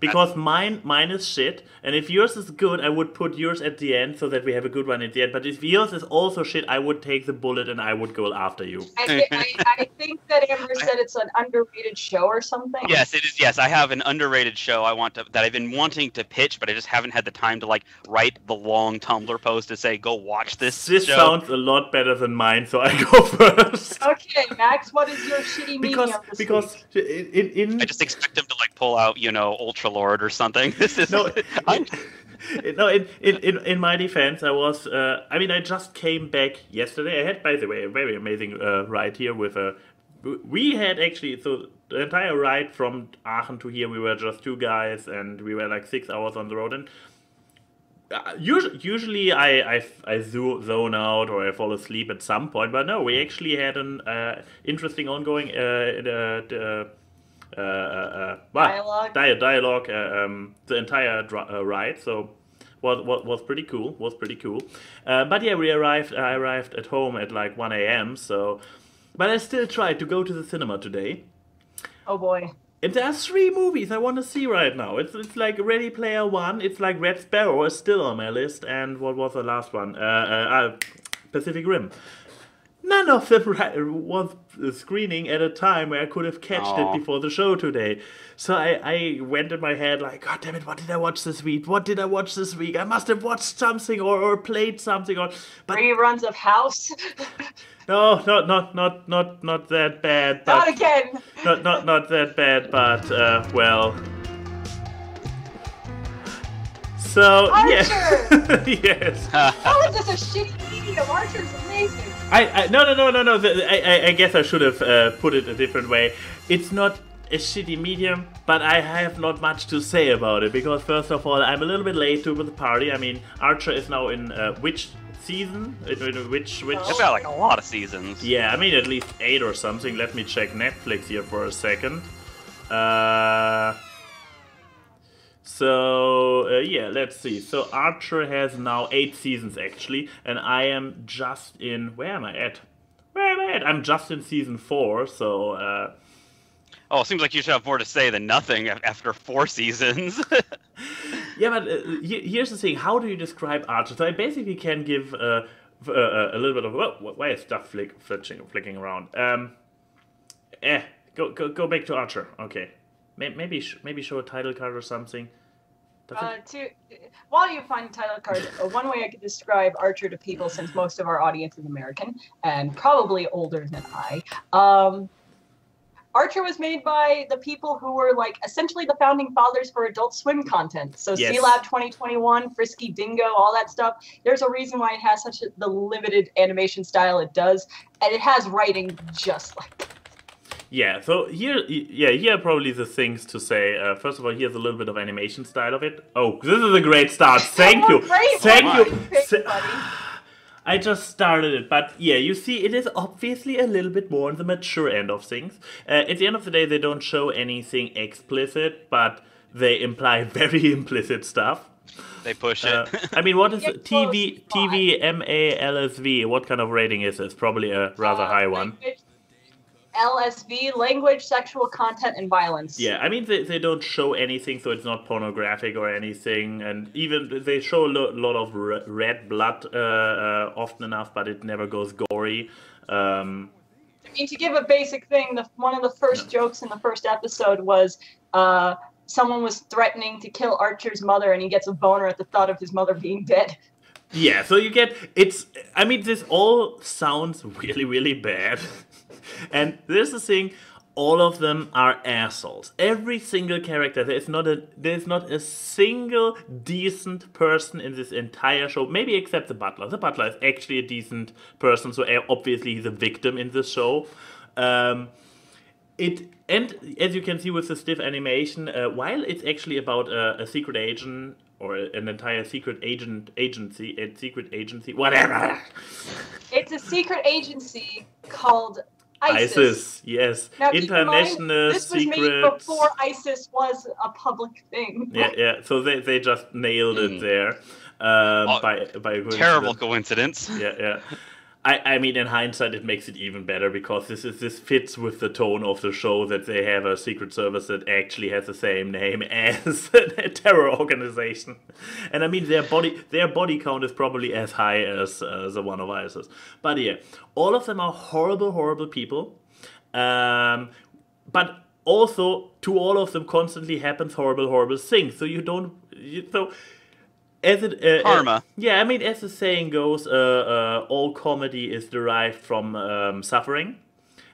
Because mine is shit, and if yours is good, I would put yours at the end so that we have a good one at the end. But if yours is also shit, I would take the bullet and I would go after you. I think that Amber said it's an underrated show or something. Yes, it is. Yes, I have an underrated show that I've been wanting to pitch, but I just haven't had the time to write the long Tumblr post to say go watch this. This show. Sounds a lot better than mine, so I go first. Okay, Max, what is your shitty medium because I just expect him to pull out, Ultra Lord or something. This is in my defense, I was. I just came back yesterday. I had, by the way, a very amazing ride here with a. We had actually the entire ride from Aachen to here. We were just two guys, and we were 6 hours on the road. And usually I zone out or I fall asleep at some point, but no, we actually had an interesting ongoing dialogue. The entire ride, so was pretty cool. But yeah, I arrived at home at 1 a.m. So, but I still tried to go to the cinema today. Oh boy! And there are 3 movies I want to see right now. It's like Ready Player One. It's like Red Sparrow is still on my list, and what was the last one? Pacific Rim. None of them was screening at a time where I could have catched it before the show today. So I went in my head God damn it, what did I watch this week? I must have watched something or played something but reruns of House. No, not that bad. But, not again. Not that bad, but well. So Archer! Yes. How is this a shitty medium? Archer's amazing. No. I guess I should have put it a different way. It's not a shitty medium, but I have not much to say about it because first of all, I'm a little bit late to the party. I mean, Archer is now in which season? Which? It's got a lot of seasons. Yeah, I mean at least 8 or something. Let me check Netflix here for a second. Yeah, let's see. So Archer has now 8 seasons actually, and I am just in. Where am I at? I'm just in season 4. So. Oh, it seems like you should have more to say than nothing after 4 seasons. Yeah, but here's the thing. How do you describe Archer? So I basically can give a little bit of. Why is stuff flicking around? Go back to Archer. Okay. Maybe show a title card or something. While you find a title card, one way I could describe Archer to people, since most of our audience is American and probably older than I, Archer was made by the people who were essentially the founding fathers for Adult Swim content. So yes. C-Lab 2021, Frisky Dingo, all that stuff. There's a reason why it has such the limited animation style it does, and it has writing just like that. Yeah, so here are probably the things to say. First of all, here's a little bit of animation style of it. Oh, this is a great start. Thank you. Thank you. I just started it, but yeah, you see, it is obviously a little bit more on the mature end of things. At the end of the day, they don't show anything explicit, but they imply very implicit stuff. They push it. I mean, what is TV MALSV? What kind of rating is this? Probably a rather high one. LSV, language, sexual content, and violence. Yeah, I mean, they don't show anything, so it's not pornographic or anything. And even they show a lot of red blood often enough, but it never goes gory. I mean, to give a basic thing, one of the first jokes in the first episode was someone was threatening to kill Archer's mother, and he gets a boner at the thought of his mother being dead. Yeah, so you get... I mean, this all sounds really, really bad. And there's the thing, all of them are assholes. Every single character, there's not a single decent person in this entire show, maybe except the butler. The butler is actually a decent person, so obviously he's a victim in this show. And as you can see with the stiff animation, while it's actually about a secret agent or an entire secret agency, whatever. It's a secret agency called ISIS. Yes. Now, International this was made before ISIS was a public thing. Yeah. So they just nailed it there. By a coincidence. Terrible coincidence. Yeah. I mean, in hindsight, it makes it even better because this fits with the tone of the show that they have a secret service that actually has the same name as a terror organization. And I mean, their body count is probably as high as the one of ISIS. But yeah, all of them are horrible, horrible people. But also, to all of them constantly happens horrible, horrible things. So karma. I mean, as the saying goes, all comedy is derived from suffering.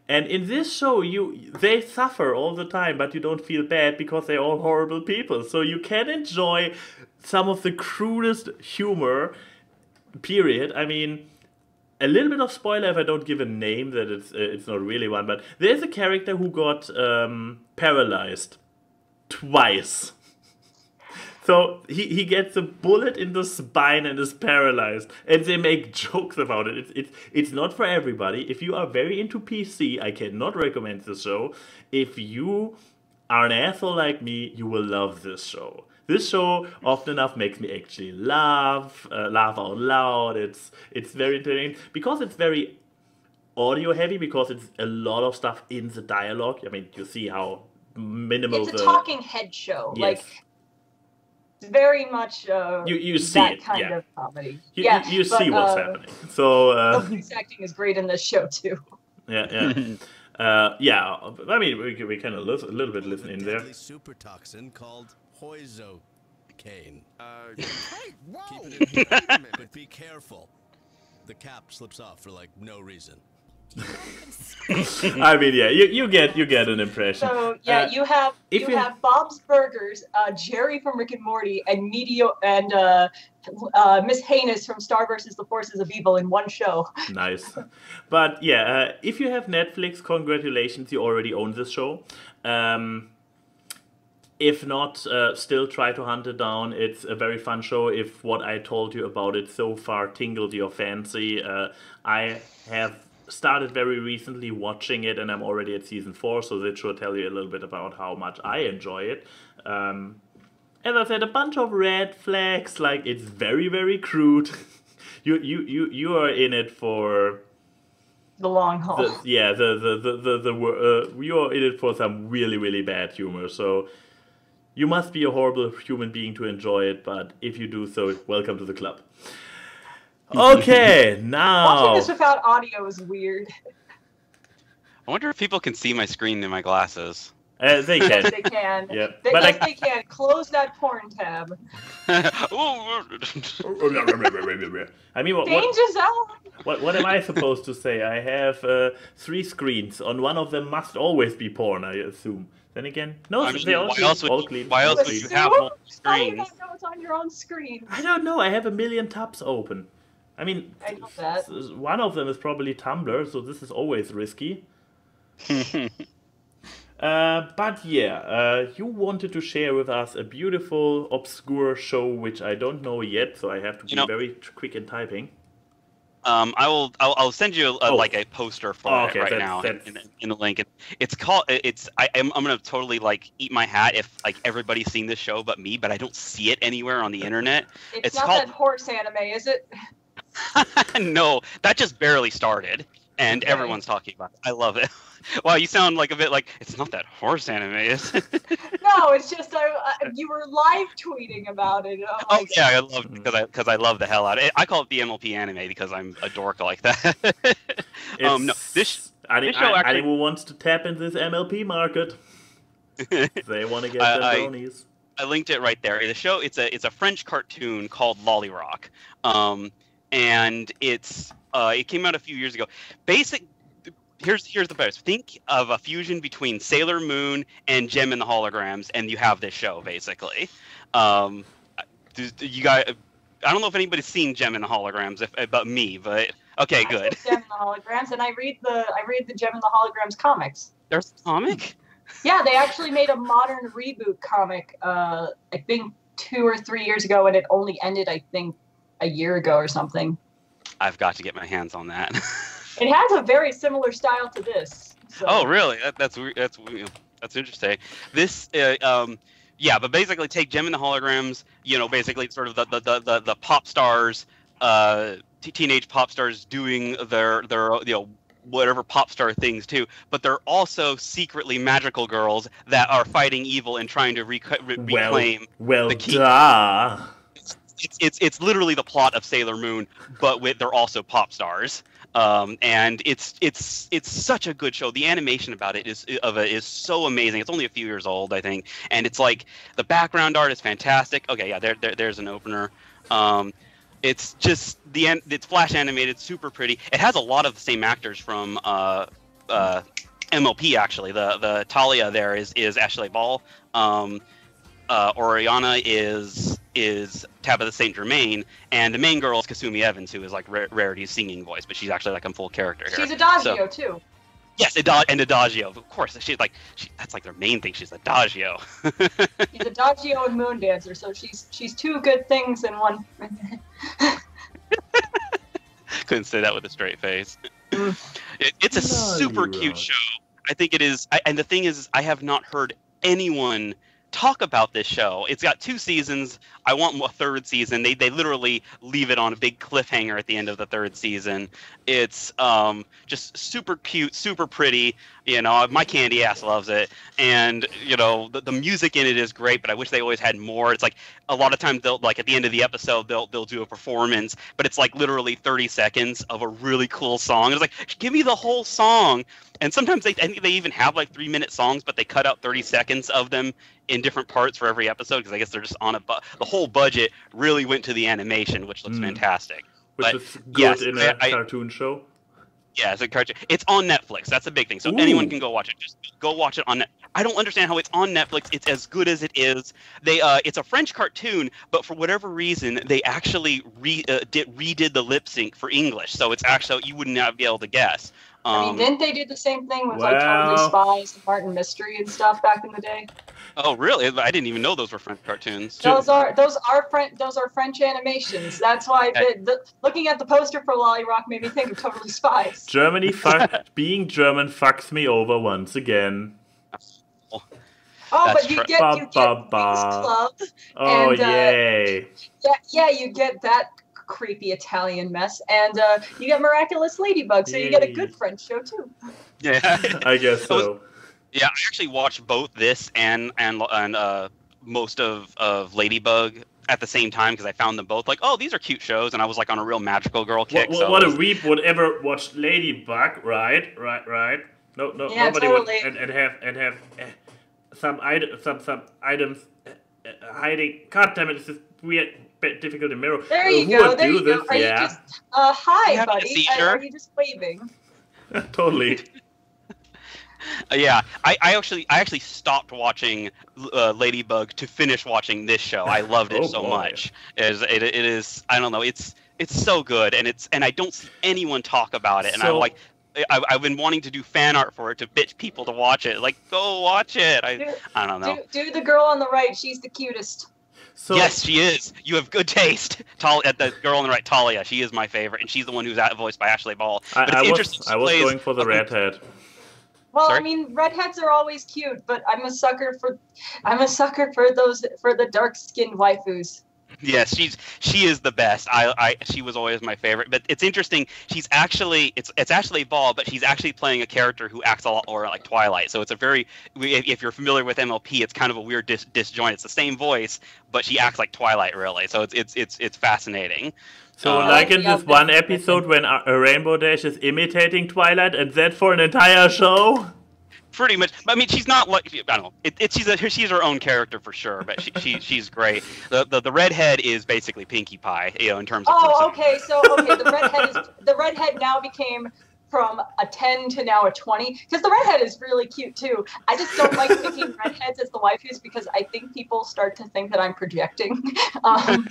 And in this show, they suffer all the time, but you don't feel bad because they're all horrible people. So you can enjoy some of the crudest humor, period. I mean, a little bit of spoiler if I don't give a name that it's not really one, but there's a character who got paralyzed twice. So he gets a bullet in the spine and is paralyzed, and they make jokes about it. It's not for everybody. If you are very into PC, I cannot recommend this show. If you are an asshole like me, you will love this show. This show often enough makes me actually laugh out loud. It's very entertaining because it's very audio heavy, because it's a lot of stuff in the dialogue. I mean, you see how minimal it's a talking head show. Yes. Like, very much you see that it, kind of comedy. You see what's happening. So the voice acting is great in this show too. Yeah. I mean, we kind of a little bit listen in there. Super toxin called Hoizocaine. Hey, whoa! Keep it in here, but be careful. The cap slips off for like no reason. I mean, yeah, you get an impression. So yeah, you have Bob's Burgers, Jerry from Rick and Morty, and Miss Heinous from Star vs. the Forces of Evil in one show. Nice. But yeah, if you have Netflix, congratulations, you already own this show. If not, still try to hunt it down. It's a very fun show. If what I told you about it so far tingled your fancy, I have started very recently watching it, and I'm already at season 4, so that should tell you a little bit about how much I enjoy it. As I said, a bunch of red flags, like it's very, very crude. You are in it for the long haul. You are in it for some really, really bad humor. So you must be a horrible human being to enjoy it, but if you do so, welcome to the club. Okay, now... Watching this without audio is weird. I wonder if people can see my screen in my glasses. They can. Yes, they can. Yeah. They can. Close that porn tab. I mean, Danger zone! What am I supposed to say? I have 3 screens. On one of them must always be porn, I assume. Then again, no, I mean, they all clean. Why else would you have multiple How do you screens? not know it's on your own screen? I don't know. I have a million tabs open. I mean, I know that. One of them is probably Tumblr, so this is always risky. But yeah, you wanted to share with us a beautiful, obscure show, which I don't know yet, so I have to be very quick in typing. I'll send you like a poster for it right now in the link. It's called. I'm gonna totally like eat my hat if like everybody's seen this show but me, but I don't see it anywhere on the internet. It's not that horse anime, is it? No, that just barely started, and everyone's talking about it. I love it. Wow, you sound like a bit like it's not that horse anime, is it? No, it's just you were live tweeting about it. Oh yeah, I love it because I love the hell out of it. I call it the MLP anime because I'm a dork like that. No, this show actually anyone wants to tap into this MLP market. They want to get their bronies. I linked it right there. The show it's a French cartoon called Lolly Rock, and it came out a few years ago. Here's the best. Think of a fusion between Sailor Moon and Gem and the Holograms, and you have this show basically. You guys, I don't know if anybody's seen Gem and the Holograms, but me. But okay, good. Gem and the Holograms, and I read the Gem and the Holograms comics. There's a comic? Yeah, they actually made a modern reboot comic. I think 2 or 3 years ago, and it only ended, I think, a year ago or something. I've got to get my hands on that. It has a very similar style to this. So. Oh, really? That's interesting. This, yeah, but basically take Gem and the Holograms. You know, basically sort of the pop stars, teenage pop stars doing their whatever pop star things too. But they're also secretly magical girls that are fighting evil and trying to reclaim the key. It's literally the plot of Sailor Moon, but they're also pop stars. And it's such a good show. The animation about it is so amazing. It's only a few years old, I think, and it's like the background art is fantastic. Okay, yeah, there's an opener. It's just it's flash animated, super pretty. It has a lot of the same actors from MLP actually. The Talia there is Ashley Ball. Oriana is Tabitha St. Germain, and the main girl is Kasumi Evans, who is like Rarity's singing voice, but she's actually like a full character here. She's Adagio too. Yes, and Adagio, of course. That's like their main thing. She's Adagio. She's Adagio and Moondancer, so she's two good things in one. Couldn't say that with a straight face. It's a super cute show. I think it is, and the thing is, I have not heard anyone talk about this show. It's got 2 seasons. I want a 3rd season. They literally leave it on a big cliffhanger at the end of the 3rd season. It's just super cute, super pretty. You know, my candy ass loves it. And, you know, the music in it is great, but I wish they always had more. It's like a lot of times they'll, like at the end of the episode, they'll do a performance, but it's like literally 30 seconds of a really cool song. It's like, give me the whole song. And sometimes I think they even have like 3-minute songs, but they cut out 30 seconds of them in different parts for every episode because I guess they're just on the whole budget really went to the animation, which looks fantastic. Which is good in a cartoon show. Yeah, it's a cartoon. It's on Netflix. That's a big thing. So anyone can go watch it. Just go watch it on Netflix. I don't understand how it's on Netflix. It's as good as it is. It's a French cartoon, but for whatever reason, they actually redid the lip sync for English. So it's actually you would not be able to guess. I mean, didn't they do the same thing with like Totally Spies and Martin Mystery and stuff back in the day? Oh, really? I didn't even know those were French cartoons. Those are French animations. That's why looking at the poster for Lolly Rock made me think of Totally Spies. Being German fucks me over once again. Oh, but you get Wings Club. Oh, and, yay. Yeah, you get that creepy Italian mess, and you get Miraculous Ladybug, so you get a good French show too. Yeah, I guess so. Yeah, I actually watched both this and most of Ladybug at the same time because I found them both like, oh, these are cute shows, and I was like on a real magical girl kick. What a weep would ever watch Ladybug, right? No, yeah, nobody totally. would and have some items hiding. God damn it! It's just weird. Difficult to mirror. There you go. There you go. Are you just hi, buddy? Are you just waving? Totally. Yeah, I actually stopped watching Ladybug to finish watching this show. I loved it so much. It is I don't know. It's so good, and I don't see anyone talk about it, and I'm like, I've been wanting to do fan art for it to bitch people to watch it. Like, go watch it. I don't know. Do the girl on the right. She's the cutest. So, Yes, she is. You have good taste. The girl on the right, Talia. She is my favorite, and she's the one who's voiced by Ashley Ball. But it's interesting. I was going for the redhead. Well, Sorry? I mean, redheads are always cute, but I'm a sucker for the dark-skinned waifus. Yes, she is the best. She was always my favorite. But it's interesting. She's actually it's Ashley Ball, but she's actually playing a character who acts a lot more like Twilight. So it's a very, if you're familiar with MLP, it's kind of a weird disjoint. It's the same voice, but she acts like Twilight really. So it's fascinating. So like in this one episode when Rainbow Dash is imitating Twilight, and that for an entire show? Pretty much. I mean, she's not like, I don't know. She's her own character for sure, but she's great. The redhead is basically Pinkie Pie, in terms of. Oh, okay. So the redhead now became from a 10 to now a 20 because the redhead is really cute too. I just don't like picking redheads as the waifus because I think people start to think that I'm projecting. A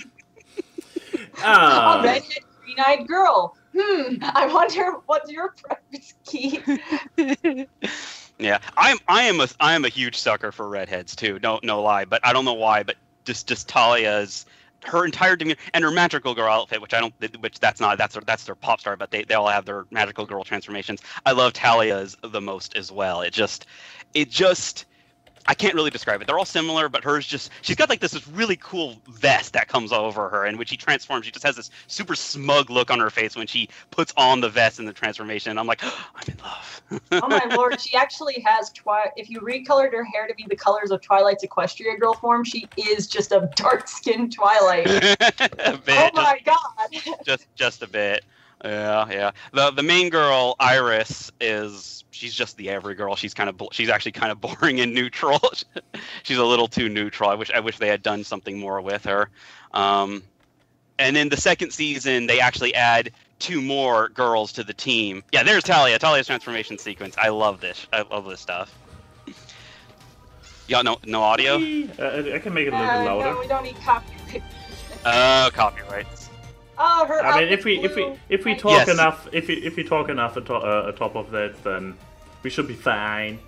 redhead, green-eyed girl. I wonder what's your preference, Key. Yeah, I am a huge sucker for redheads too. No lie, but I don't know why. But just Talia's her entire demeanor and her magical girl outfit, that's their pop star, but they all have their magical girl transformations. I love Talia's the most as well. It just. I can't really describe it. They're all similar, but hers she's got like this really cool vest that comes over her, and when she transforms, she just has this super smug look on her face when she puts on the vest in the transformation. And I'm like, oh, I'm in love. Oh my lord, she actually has if you recolored her hair to be the colors of Twilight's Equestria girl form, she is just a dark-skinned Twilight. A bit, oh my god. Just a bit. Yeah. The main girl, Iris, she's just the every girl. She's actually kind of boring and neutral. She's a little too neutral. I wish they had done something more with her. And in the second season, they actually add 2 more girls to the team. Yeah, there's Talia. Talia's transformation sequence. I love this. I love this stuff. Yeah, no audio. I can make it a little louder. No, we don't need copyright. Copyrights. Oh, her. I mean, if we talk enough, if we talk enough atop of that, then we should be fine.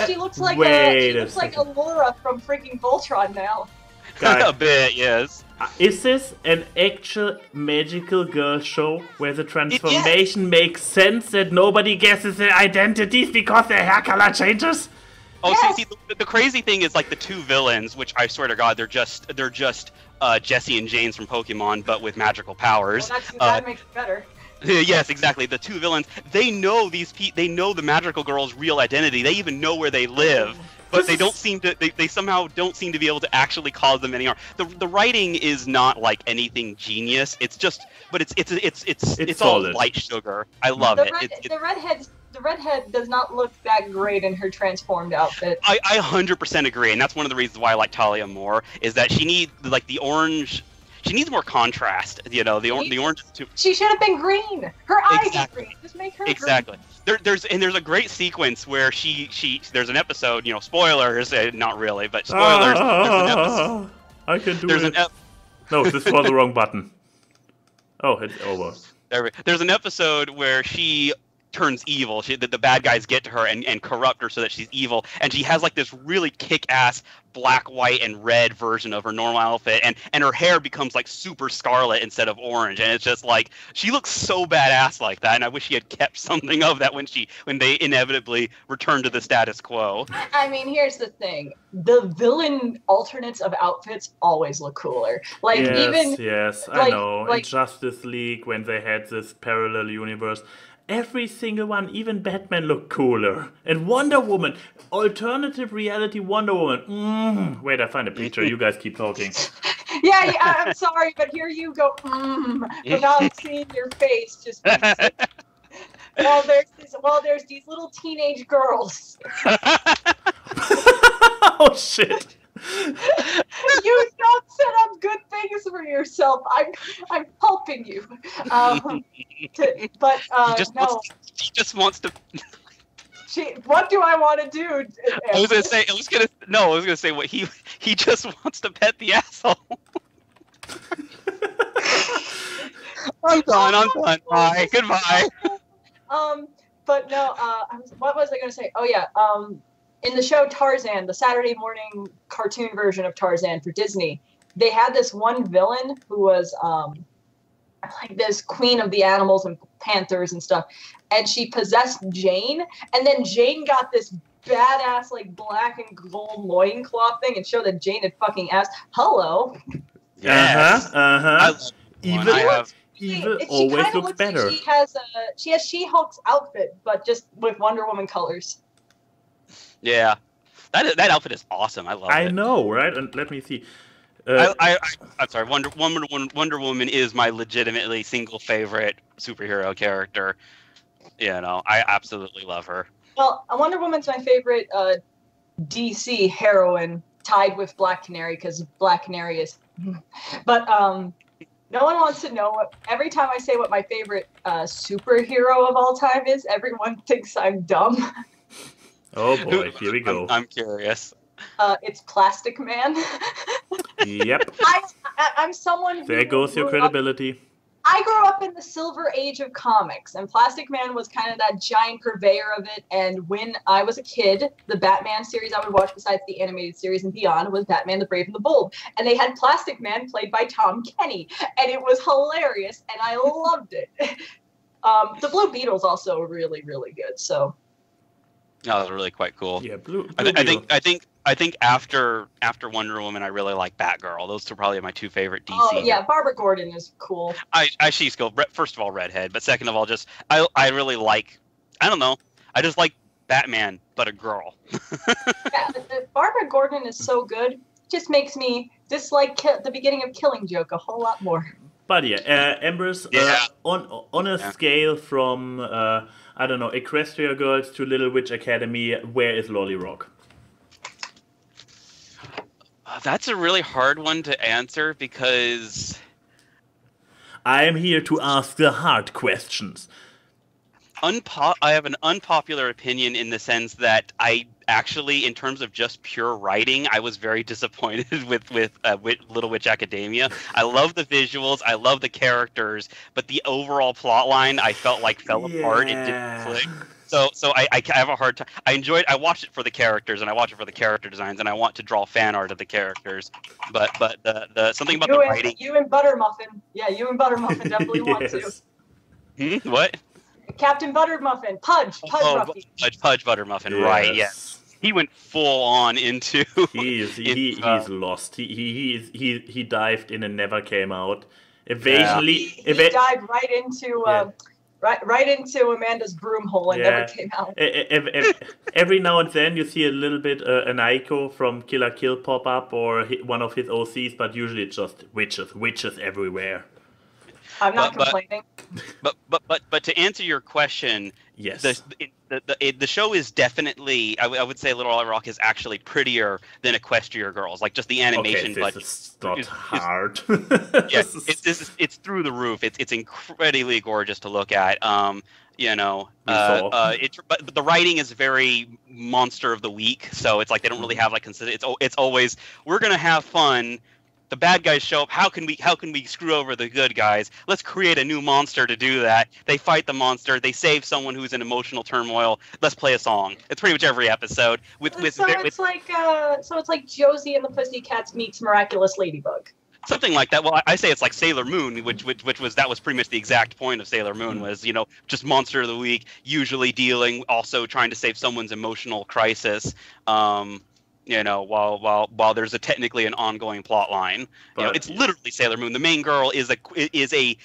She looks like like Allura from freaking Voltron now. A bit, yes. Is this an actual magical girl show where the transformation makes sense that nobody guesses their identities because their hair color changes? Oh, yes. See, the crazy thing is like the 2 villains, which I swear to God, they're just Jessie and James from Pokemon, but with magical powers. Well, that makes it better. Yes, exactly. The 2 villains, they know they know the magical girl's real identity. They even know where they live, but they don't seem to. They somehow don't seem to be able to actually cause them any harm. The writing is not like anything genius. It's just, but it's all light sugar. I love it. The redhead does not look that great in her transformed outfit. I 100% agree, and that's one of the reasons why I like Talia more, is that she needs, like, the orange... She needs more contrast, the orange is too... She should have been green! Her eyes are green! Just make her green. There's a great sequence where there's an episode, spoilers, not really, but spoilers, there's an episode... I can do it. No, this was the wrong button. Oh, it's over. There's an episode where she turns evil. The bad guys get to her and corrupt her so that she's evil, and she has like this really kick-ass black, white, and red version of her normal outfit, and her hair becomes like super scarlet instead of orange, and it's just like she looks so badass like that, and I wish she had kept something of that when they inevitably return to the status quo. I mean, here's the thing: the villain alternates of outfits always look cooler. Like yes, I know. Like, in Justice League, when they had this parallel universe, every single one, even Batman, looked cooler. And Wonder Woman, alternative reality Wonder Woman. Wait, I find a picture. You guys keep talking. Yeah, I'm sorry, but here you go. Without seeing your face, just. There's these little teenage girls. Oh shit. You don't set up good things for yourself. I'm helping you. He just wants to. What do I want to do? I was gonna say what he just wants to pet the asshole. I'm done. Bye. Goodbye. But no, what was I going to say? Oh yeah, in the show Tarzan, the Saturday morning cartoon version of Tarzan for Disney, they had this one villain who was like this queen of the animals and panthers and stuff, and she possessed Jane, and then Jane got this badass like black and gold loincloth thing and showed that Jane had fucking asked, hello. Yes. Evil always looks better. Like she has She-Hulk's outfit, but just with Wonder Woman colors. Yeah, that outfit is awesome. I love it. I know, right? And let me see. I'm sorry. Wonder Woman is my legitimately single favorite superhero character. You know, I absolutely love her. Well, Wonder Woman's my favorite DC heroine, tied with Black Canary, because Black Canary is. But no one wants to know what. Every time I say what my favorite superhero of all time is, everyone thinks I'm dumb. Oh boy, here we go. I'm curious. It's Plastic Man. Yep. I'm someone. There goes your credibility. I grew up in the silver age of comics, and Plastic Man was kind of that giant purveyor of it. And when I was a kid, the Batman series I would watch, besides the animated series and beyond, was Batman the Brave and the Bold. And they had Plastic Man played by Tom Kenny, and it was hilarious, and I loved it. The Blue Beetle's also really, really good. So. Oh, that was really quite cool. Yeah, Blue I think after Wonder Woman, I really like Batgirl. Those two probably my two favorite DC. Oh yeah, Barbara Gordon is cool. She's cool. First of all, redhead, but second of all, just I really like. I don't know. I just like Batman, but a girl. Yeah, Barbara Gordon is so good. Just makes me dislike the beginning of Killing Joke a whole lot more. But yeah, Ambris, on a scale from I don't know, Equestria Girls to Little Witch Academy, where is Lolly Rock? That's a really hard one to answer because I am here to ask the hard questions. I have an unpopular opinion in the sense that I actually, in terms of just pure writing, I was very disappointed with Little Witch Academia. I love the visuals, I love the characters, but the overall plot line I felt like fell apart. It didn't click. So I have a hard time. I watched it for the characters, and I watch it for the character designs, and I want to draw fan art of the characters. But the something about the writing. You and Buttermuffin. Yeah, you and Buttermuffin definitely want to. What? Captain Buttermuffin. Pudge Buttermuffin. Yes. Right, yes. He went full on into. He's lost. He dived in and never came out. Eventually, he dived right into. Right into Amanda's broom hole and never came out. Every now and then you see a little bit an Aiko from Kill la Kill pop up or one of his OCs, but usually it's just witches everywhere. I'm not complaining. But to answer your question, yes, the show is definitely, I would say Little Rock is actually prettier than Equestria Girls. Like just the animation, okay, but it's not hard. Yes, it's through the roof. It's incredibly gorgeous to look at. But the writing is very monster of the week. So it's like they don't really have like it's always we're gonna have fun. The bad guys show up. How can we screw over the good guys? Let's create a new monster to do that. They fight the monster. They save someone who's in emotional turmoil. Let's play a song. It's pretty much every episode. It's like Josie and the Pussycats meets Miraculous Ladybug. Something like that. Well, I say it's like Sailor Moon, which was pretty much the exact point of Sailor Moon was, just monster of the week, usually also trying to save someone's emotional crisis. While there's technically an ongoing plot line, it's literally Sailor Moon. The main girl is a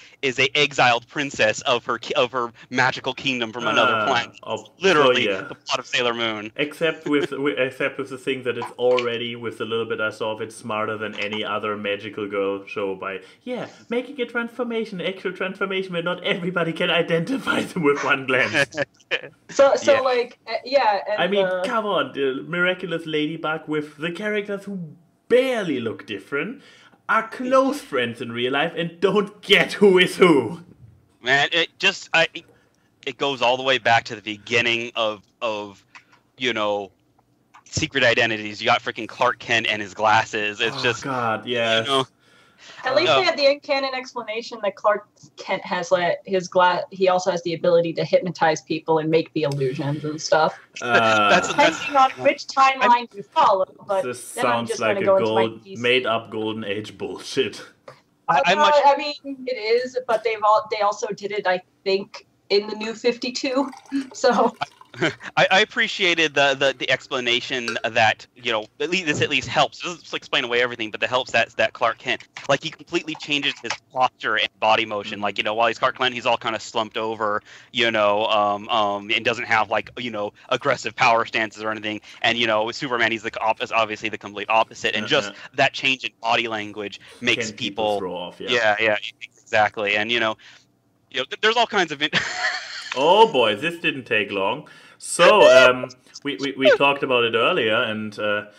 exiled princess of her magical kingdom from another planet. Literally the plot of Sailor Moon. Except with the thing that it's already, with the little bit I saw of it, smarter than any other magical girl show by making a transformation, actual transformation where not everybody can identify them with one glance. And, I mean, come on, the Miraculous Ladybug with the characters who barely look different are close friends in real life and don't get who is who. Man, it goes all the way back to the beginning of Secret Identities. You got freaking Clark Kent and his glasses. It's God, yes. At least they had the in-canon explanation that Clark Kent has he also has the ability to hypnotize people and make the illusions and stuff. Depending on which timeline you follow. But this then I'm sounds just like going a to go into my made-up golden age bullshit. I mean, it is, but they also did it, I think, in the New 52. So I appreciated the explanation that, you know, this at least helps. It doesn't explain away everything, but it helps that Clark Kent, like, he completely changes his posture and body motion. Like, you know, while he's Clark Kent, he's all kind of slumped over, you know, and doesn't have, like, you know, aggressive power stances or anything. And, you know, with Superman, he's obviously the complete opposite. And just that change in body language makes people throw off. Yeah, exactly. And, you know, there's all kinds of Oh boy, this didn't take long. So we talked about it earlier, and the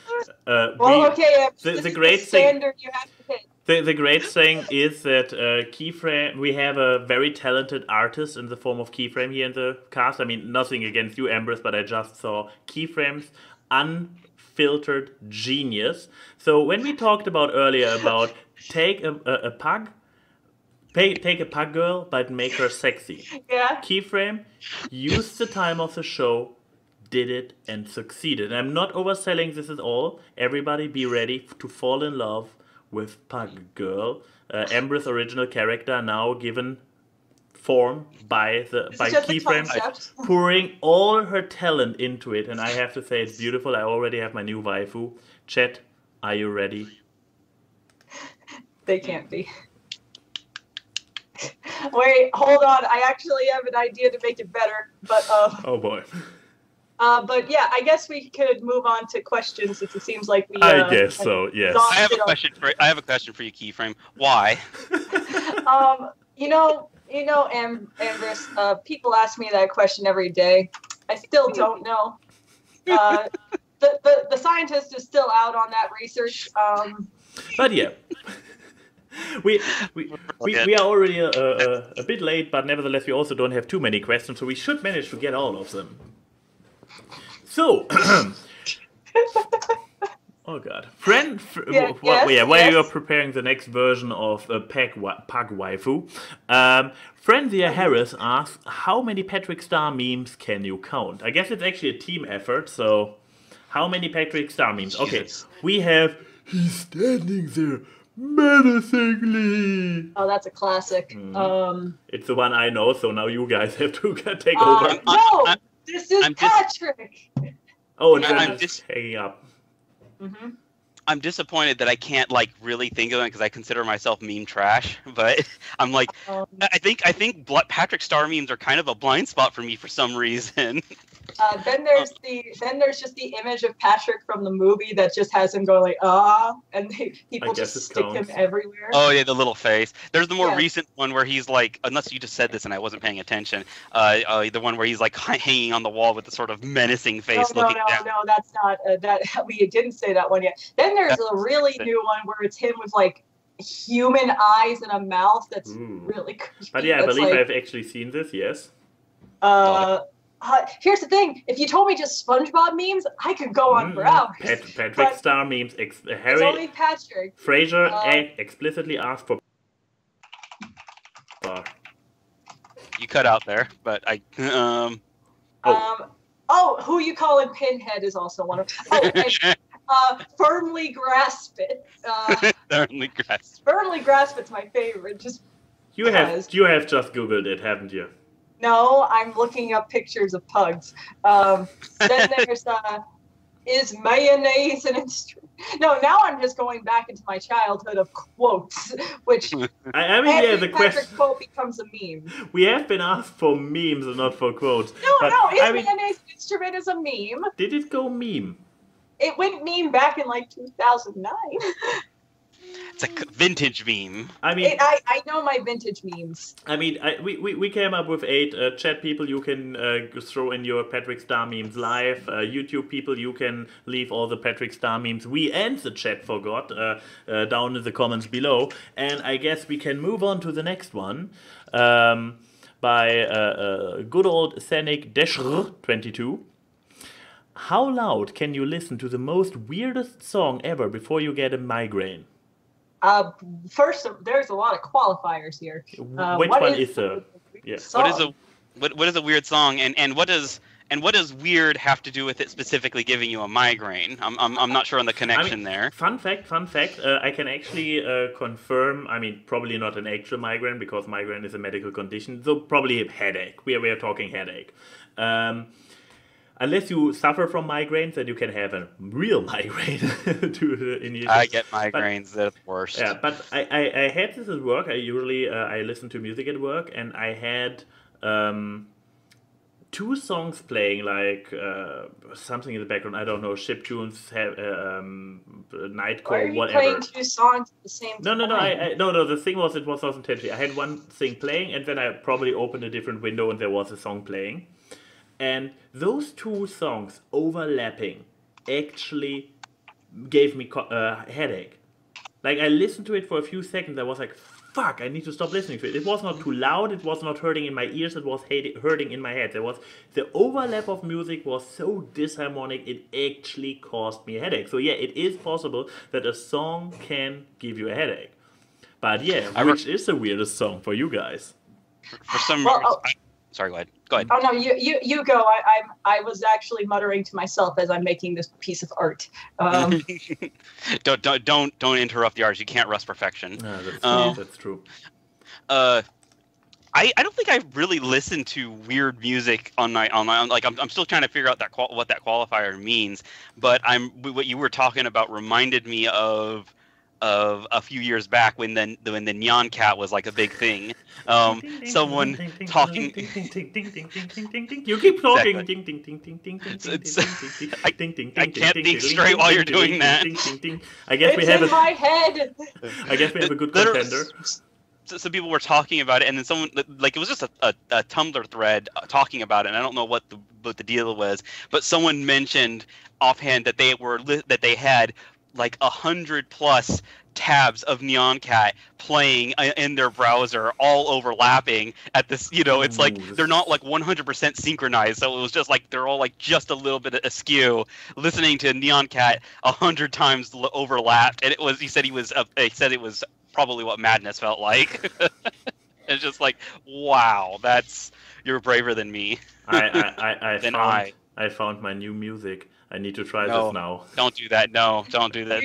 great thing. You have to hit. The great thing is that Keyframe, we have a very talented artist in the form of Keyframe here in the cast. I mean, nothing against you, Ambris, but I just saw Keyframe's unfiltered genius. So when we talked about earlier about take a pug. Take a pug girl, but make her sexy. Yeah. Keyframe used the time of the show, did it, and succeeded. And I'm not overselling this at all. Everybody be ready to fall in love with Pug Girl. Ambris' original character now given form by Keyframe, pouring all her talent into it. And I have to say it's beautiful. I already have my new waifu. Chat, are you ready? They can't be. Wait, hold on. I actually have an idea to make it better, but oh boy. But yeah, I guess we could move on to questions since it seems like we. I guess so. Yes. I have a question for you, Keyframe. Why? You know, Ambris. People ask me that question every day. I still don't know. The scientist is still out on that research. But yeah. We are already a bit late, but nevertheless we also don't have too many questions, so we should manage to get all of them. So, oh god, while you're preparing the next version of Pug Waifu, Frenzia Harris asks, how many Patrick Star memes can you count? I guess it's actually a team effort, so how many Patrick Star memes? Okay, we have, he's standing there menacingly. Oh, that's a classic. It's the one I know, so now you guys have to take over. No, this is Patrick. Oh, and I'm just hanging up. Mm-hmm. I'm disappointed that I can't like really think of it because I consider myself meme trash. But I'm like, I think Patrick Star memes are kind of a blind spot for me for some reason. Then there's just the image of Patrick from the movie that just has him going like and people just stick him everywhere. Oh yeah, the little face. There's the more recent one where he's like, unless you just said this and I wasn't paying attention, the one where he's like hanging on the wall with the sort of menacing face looking down. No, that's not that. We didn't say that one yet. Then there's a really new one where it's him with like human eyes and a mouth that's really creepy. But yeah, I believe I've actually seen this. Yes. Here's the thing. If you told me just SpongeBob memes, I could go on for hours. Patrick Star memes. It's only Patrick. Fraser explicitly asked for. You cut out there, but I. Who you calling Pinhead is also one of. Firmly grasp it. Firmly grasp. Firmly grasp it's my favorite. Just. You have just Googled it, haven't you? No, I'm looking up pictures of pugs. Then there's, is mayonnaise an instrument? No, now I'm just going back into my childhood of quotes, which I mean, yeah, the Patrick quote becomes a meme. We have been asked for memes and not for quotes. No, mayonnaise an instrument is a meme. Did it go meme? It went meme back in like 2009. It's a vintage meme. I mean, I know my vintage memes. I mean, we came up with 8 chat people. You can throw in your Patrick Star memes live. YouTube people, you can leave all the Patrick Star memes we and the chat forgot down in the comments below. And I guess we can move on to the next one by good old Scenic Deshr 22. How loud can you listen to the most weirdest song ever before you get a migraine? First, there's a lot of qualifiers here. Which one is the? Yeah. What is a weird song, and what does weird have to do with it specifically giving you a migraine? I'm not sure on the connection there. Fun fact. I can actually confirm. I mean, probably not an actual migraine because migraine is a medical condition. So probably a headache. We are talking headache. Unless you suffer from migraines, then you can have a real migraine. I get migraines. They're the worst. Yeah, but I had this at work. I listen to music at work, and I had 2 songs playing, like something in the background. I don't know, chiptunes, Nightcore, Why are you whatever. playing 2 songs at the same time? No. The thing was, it was not intentionally. I had one thing playing, and then I probably opened a different window, and there was a song playing. And those 2 songs overlapping actually gave me a headache. Like, I listened to it for a few seconds. I was like, fuck, I need to stop listening to it. It was not too loud. It was not hurting in my ears. It was hurting in my head. The overlap of music was so disharmonic, it actually caused me a headache. So yeah, it is possible that a song can give you a headache. But yeah, which is the weirdest song for you guys? For some reason... Sorry, go ahead. Oh no, you go. I was actually muttering to myself as I'm making this piece of art. Don't interrupt the artist. You can't rush perfection. No, that's true. I don't think I've really listened to weird music on my own. Like I'm still trying to figure out what that qualifier means. But what you were talking about reminded me of a few years back when the Nyan Cat was like a big thing. Someone talking. You keep talking. I can't think straight while you're doing that. I guess we have in my head. I guess we have a good contender. So people were talking about it, and then someone, like, it was just a Tumblr thread talking about it, and I don't know what the deal was, but someone mentioned offhand that they had like 100+ tabs of Nyan Cat playing in their browser, all overlapping at this. It's like they're not like 100% synchronized, so it was just like they're all like just a little bit askew, listening to Nyan Cat 100 times overlapped, and he said it was probably what madness felt like. It's just like, wow, you're braver than me. I found my new music. I need to try this now. Don't do that. No, don't do that.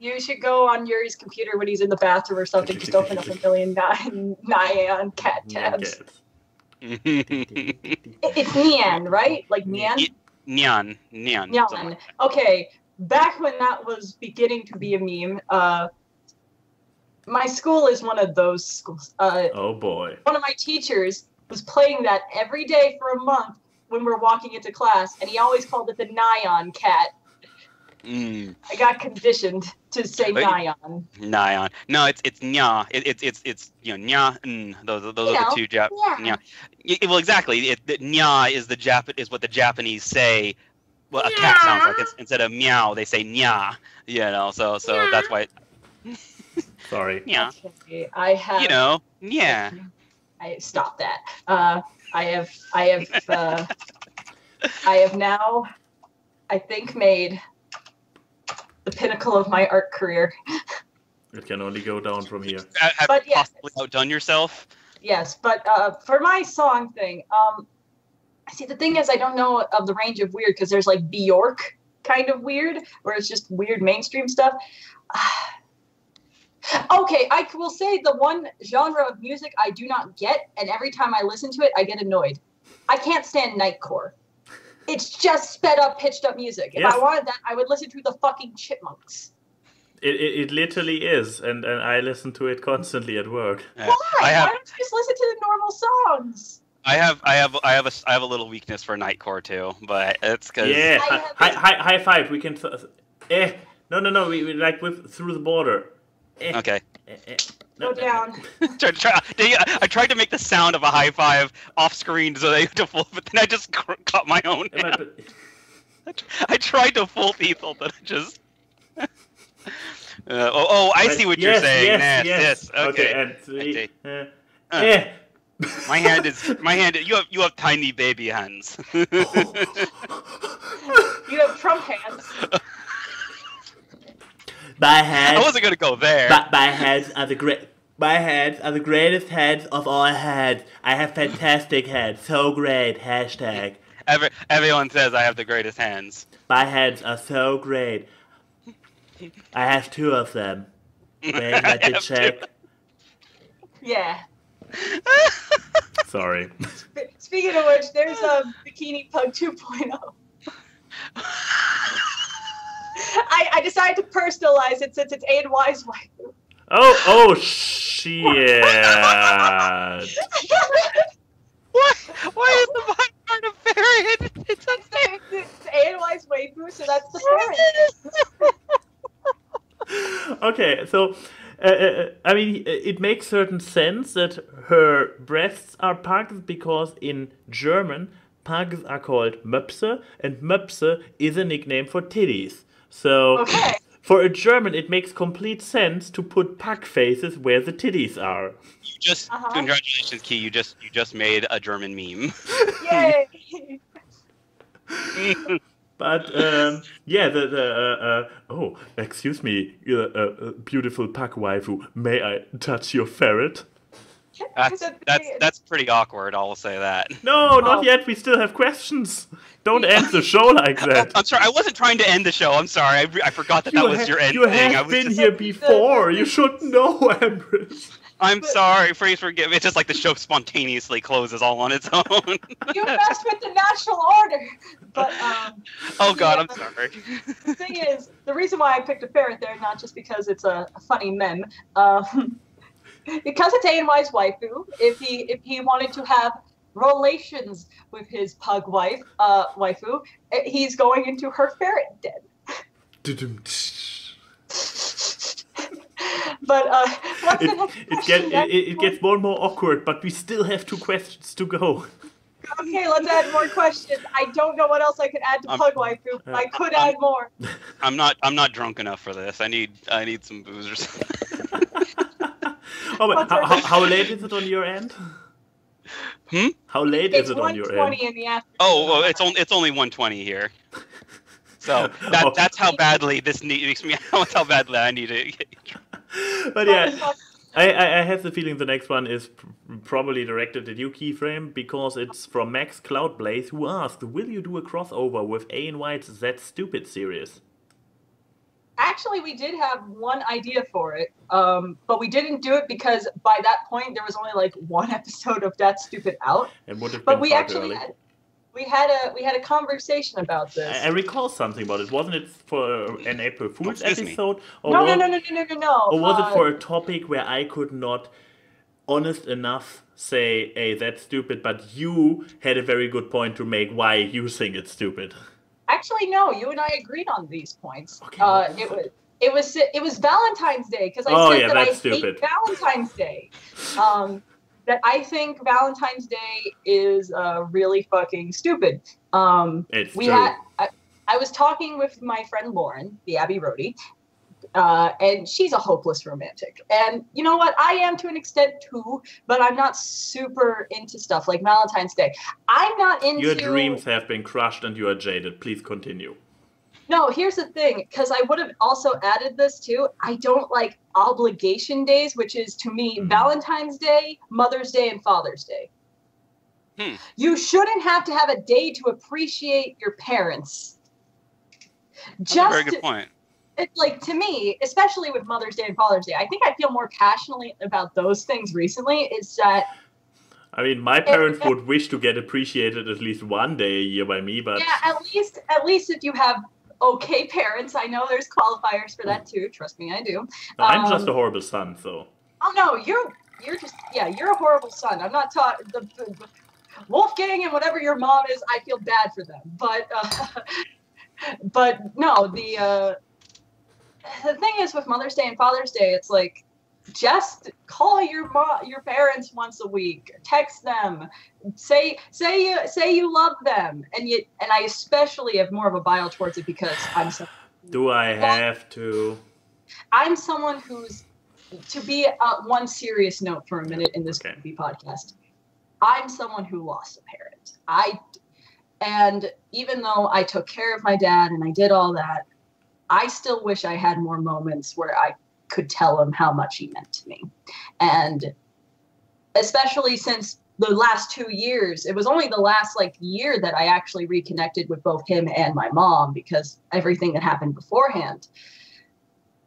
You should go on Yuri's computer when he's in the bathroom or something. Just open up a million Nyan Cat tabs. It's Nyan, right? Like Nyan? Nyan. Okay, back when that was beginning to be a meme, my school is one of those schools. Oh boy. One of my teachers was playing that every day for a month when we're walking into class, and he always called it the Nyan Cat. I got conditioned to say Nyan. Nyan. No, it's Nya. It's Nya. Those are the two Nya. Well, exactly. Nya is what the Japanese say. Well, a cat sounds like. Instead of meow, they say Nya. So that's why. Sorry. Yeah. Okay, I have. Yeah. I stop that. I have now, I think, made the pinnacle of my art career. It can only go down from here. Have you possibly outdone yourself? Yes, but for my song thing, see, the thing is, I don't know of the range of weird, because there's like Bjork kind of weird, where it's just weird mainstream stuff. Okay, I will say the one genre of music I do not get, and every time I listen to it, I get annoyed. I can't stand Nightcore. It's just sped up, pitched up music. If I wanted that, I would listen to the fucking Chipmunks. It literally is, and I listen to it constantly at work. Why? Why don't you just listen to the normal songs? I have a little weakness for Nightcore too, but it's because high five. We can. No. We like through the border. Okay. Go down. I tried to make the sound of a high five off screen so they to fool, but then I just caught my own. I tried to fool people, but I just. I see what you're saying. Yes. Okay. My hand. You have tiny baby hands. You have Trump hands. My heads. I wasn't gonna go there. My heads are the great. My heads are the greatest heads of all heads. I have fantastic heads. So great. Hashtag. Everyone says I have the greatest hands. My heads are so great. I have 2 of them. Wait, let me check. Yeah. Sorry. Speaking of which, there's a Bikini Pug 2.0. I decided to personalize it since it's A&Y's waifu. Oh, shit. Why is the bot part a ferret? It's unfair. It's A&Y's waifu, so that's the parent. Okay, so, I mean, it makes certain sense that her breasts are pugs because in German, pugs are called Möpse, and Möpse is a nickname for titties. So, Okay. For a German, it makes complete sense to put pug faces where the titties are. You just congratulations, Key. You just made a German meme. Yay! But yeah, oh, excuse me, beautiful pug waifu. May I touch your ferret? That's pretty awkward. I'll say that. No, not yet. We still have questions. Don't end the show like that. I'm sorry. I wasn't trying to end the show. I'm sorry. I forgot that was your end You thing. have been here before. You should know, Ambris. I'm sorry. Please forgive me. It's just like the show spontaneously closes all on its own. You messed with the national order. But oh God, I'm sorry. The thing is, the reason why I picked a ferret there, not just because it's a funny meme, because it's A&Y's waifu. If he wanted to have relations with his pug waifu, he's going into her ferret den. But it gets more and more awkward, but we still have 2 questions to go. Okay, let's add more questions. I don't know what else I could add to pug waifu, but I could add more. I'm not drunk enough for this. I need some booze or something. Oh, wait, how late is it on your end? How late is it on your end? It's 1:20 in the afternoon. Oh, well, it's only 1:20 here. So that's how badly this makes me. That's how badly I need it. But yeah, I have the feeling the next one is probably directed at you, Keyframe, because it's from Max Cloudblaze, who asked, "Will you do a crossover with A&Y's That Stupid series?" Actually, we did have one idea for it, but we didn't do it because by that point there was only like 1 episode of That Stupid out. It would have but been we far actually early. we had a conversation about this. I recall something about it. Wasn't it for an April Fool's episode? Or No. Or was it for a topic where I could not, honest enough, say, "Hey, that's stupid," but you had a very good point to make why you think it's stupid? Actually, no. You and I agreed on these points. Okay. It was Valentine's Day because I said that I hate Valentine's Day. That I think Valentine's Day is really fucking stupid. It's true. I was talking with my friend Lauren, the Abbey Roadie, and she's a hopeless romantic. And you know what? I am to an extent too, but I'm not super into stuff like Valentine's Day. I'm not into... Your dreams have been crushed and you are jaded. Please continue. No, here's the thing, because I would have also added this too. I don't like obligation days, which is to me Valentine's Day, Mother's Day, and Father's Day. You shouldn't have to have a day to appreciate your parents. That's a very good point. It's like, to me, especially with Mother's Day and Father's Day, I think I feel more passionately about those things recently, is that... I mean, my parents would wish to get appreciated at least 1 day a year by me, but... Yeah, at least if you have okay parents. I know there's qualifiers for that too. Trust me, I do. I'm just a horrible son, so... Oh no, you're just... Yeah, you're a horrible son. I'm not talking... Wolfgang and whatever your mom is, I feel bad for them. But no, the thing is with Mother's Day and Father's Day, it's like, just call your parents once a week, text them, say you love them, and I especially have more of a bile towards it because I'm so. Do I have to? I'm someone who's, to be one serious note for a minute in this podcast. I'm someone who lost a parent. And even though I took care of my dad and I did all that, I still wish I had more moments where I could tell him how much he meant to me. And especially since the last 2 years, it was only the last year that I actually reconnected with both him and my mom, because everything that happened beforehand.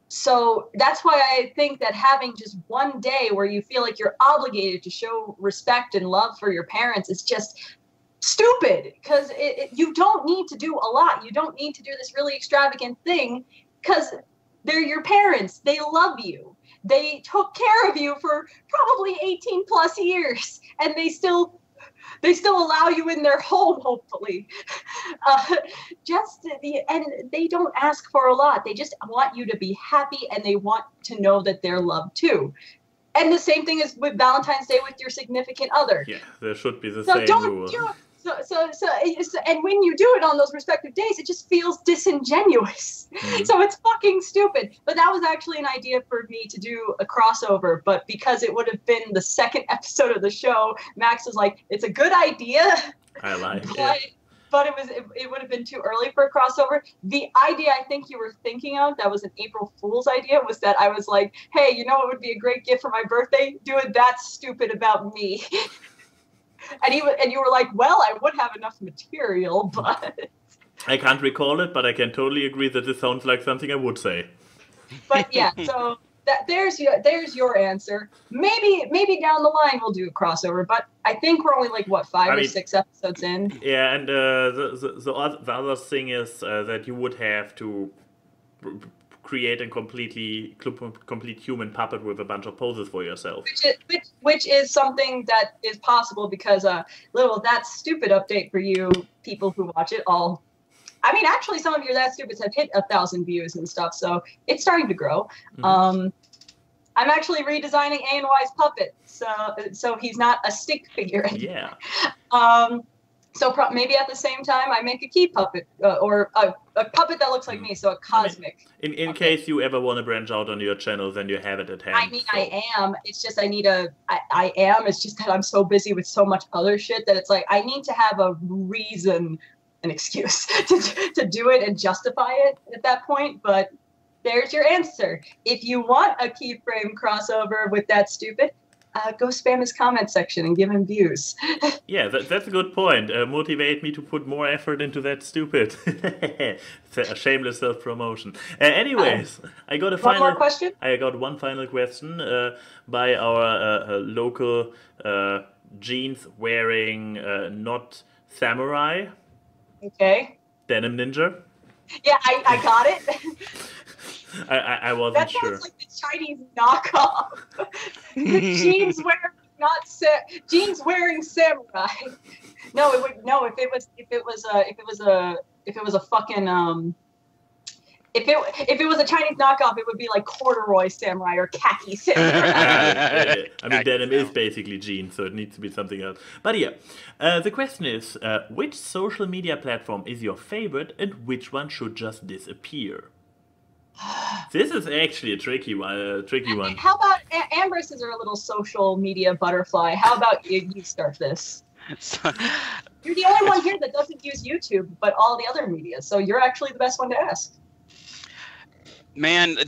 So that's why I think that having just one day where you feel like you're obligated to show respect and love for your parents is just stupid, because you don't need to do a lot. You don't need to do this really extravagant thing, because they're your parents. They love you. They took care of you for probably 18 plus years, and they still allow you in their home, hopefully. And they don't ask for a lot. They just want you to be happy, and they want to know that they're loved too. And the same thing is with Valentine's Day with your significant other. Yeah, there should be the same rule. And when you do it on those respective days, it just feels disingenuous. Mm-hmm. So it's fucking stupid. But that was actually an idea for me to do a crossover. But because it would have been the second episode of the show, Max was like, "It's a good idea." I like it. But it would have been too early for a crossover. The idea I think you were thinking of, that was an April Fool's idea, was that I was like, "Hey, you know what would be a great gift for my birthday? Doing that stupid about me." And you were like, "Well, I would have enough material, but..." I can't recall it, but I can totally agree that this sounds like something I would say. But yeah, so there's your answer. Maybe down the line we'll do a crossover, but I think we're only 5 or 6 episodes in. Yeah, and the other thing is that you would have to create a complete human puppet with a bunch of poses for yourself. Which is something that is possible, because little That Stupid update for you people who watch it all. I mean, actually, some of your That Stupids have hit 1,000 views and stuff, so it's starting to grow. Mm-hmm. I'm actually redesigning A&Y's puppet, so he's not a stick figure anymore. Yeah. So maybe at the same time I make a key puppet, or a puppet that looks like me, so a cosmic. In case you ever want to branch out on your channel, then you have it at hand. I mean, so. I am. It's just I am. It's just that I'm so busy with so much other shit that it's like I need to have a reason, an excuse to do it and justify it at that point. But there's your answer. If you want a Keyframe crossover with That Stupid, go spam his comment section and give him views. Yeah, that's a good point. Motivate me to put more effort into That Stupid. A shameless self-promotion. Anyways, I got one more question? I got one final question by our local jeans-wearing not samurai. Okay. Denim ninja. Yeah, I got it. I wasn't sure. That sounds like the Chinese knockoff. Jeans wearing samurai. No, it would no. If it was a Chinese knockoff, it would be like corduroy samurai or khaki samurai. I mean, denim is basically jeans, so it needs to be something else. But yeah, the question is, which social media platform is your favorite, and which one should just disappear? This is actually a tricky one. How about Ambris is our little social media butterfly? How about you start this? You're the only one here that doesn't use YouTube, but all the other media, so you're actually the best one to ask. Man,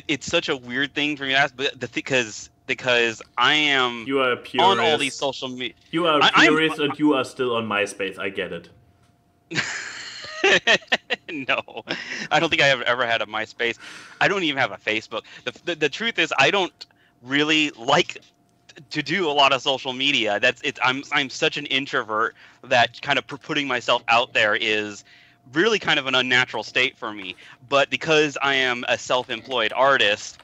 it's such a weird thing for me to ask, but because I am on all these social media. You are a purist, and you are still on MySpace. I get it. No, I don't think I have ever had a MySpace. I don't even have a Facebook. The truth is, I don't really like to do a lot of social media. I'm such an introvert that kind of putting myself out there is really kind of an unnatural state for me. But because I am a self-employed artist,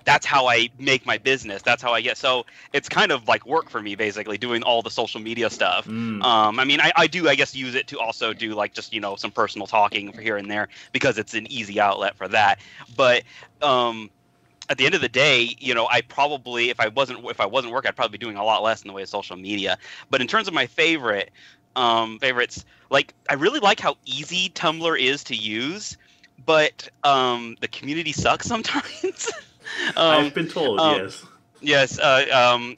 that's how I make my business. That's how I get. So it's kind of like work for me, basically, doing all the social media stuff. I mean, I do, I guess, use it to also do like just, some personal talking for here and there, because it's an easy outlet for that. But at the end of the day, I probably, if I wasn't working, I'd probably be doing a lot less in the way of social media. But in terms of my favorites, like, I really like how easy Tumblr is to use. But the community sucks sometimes. I've been told, yes. Yes, I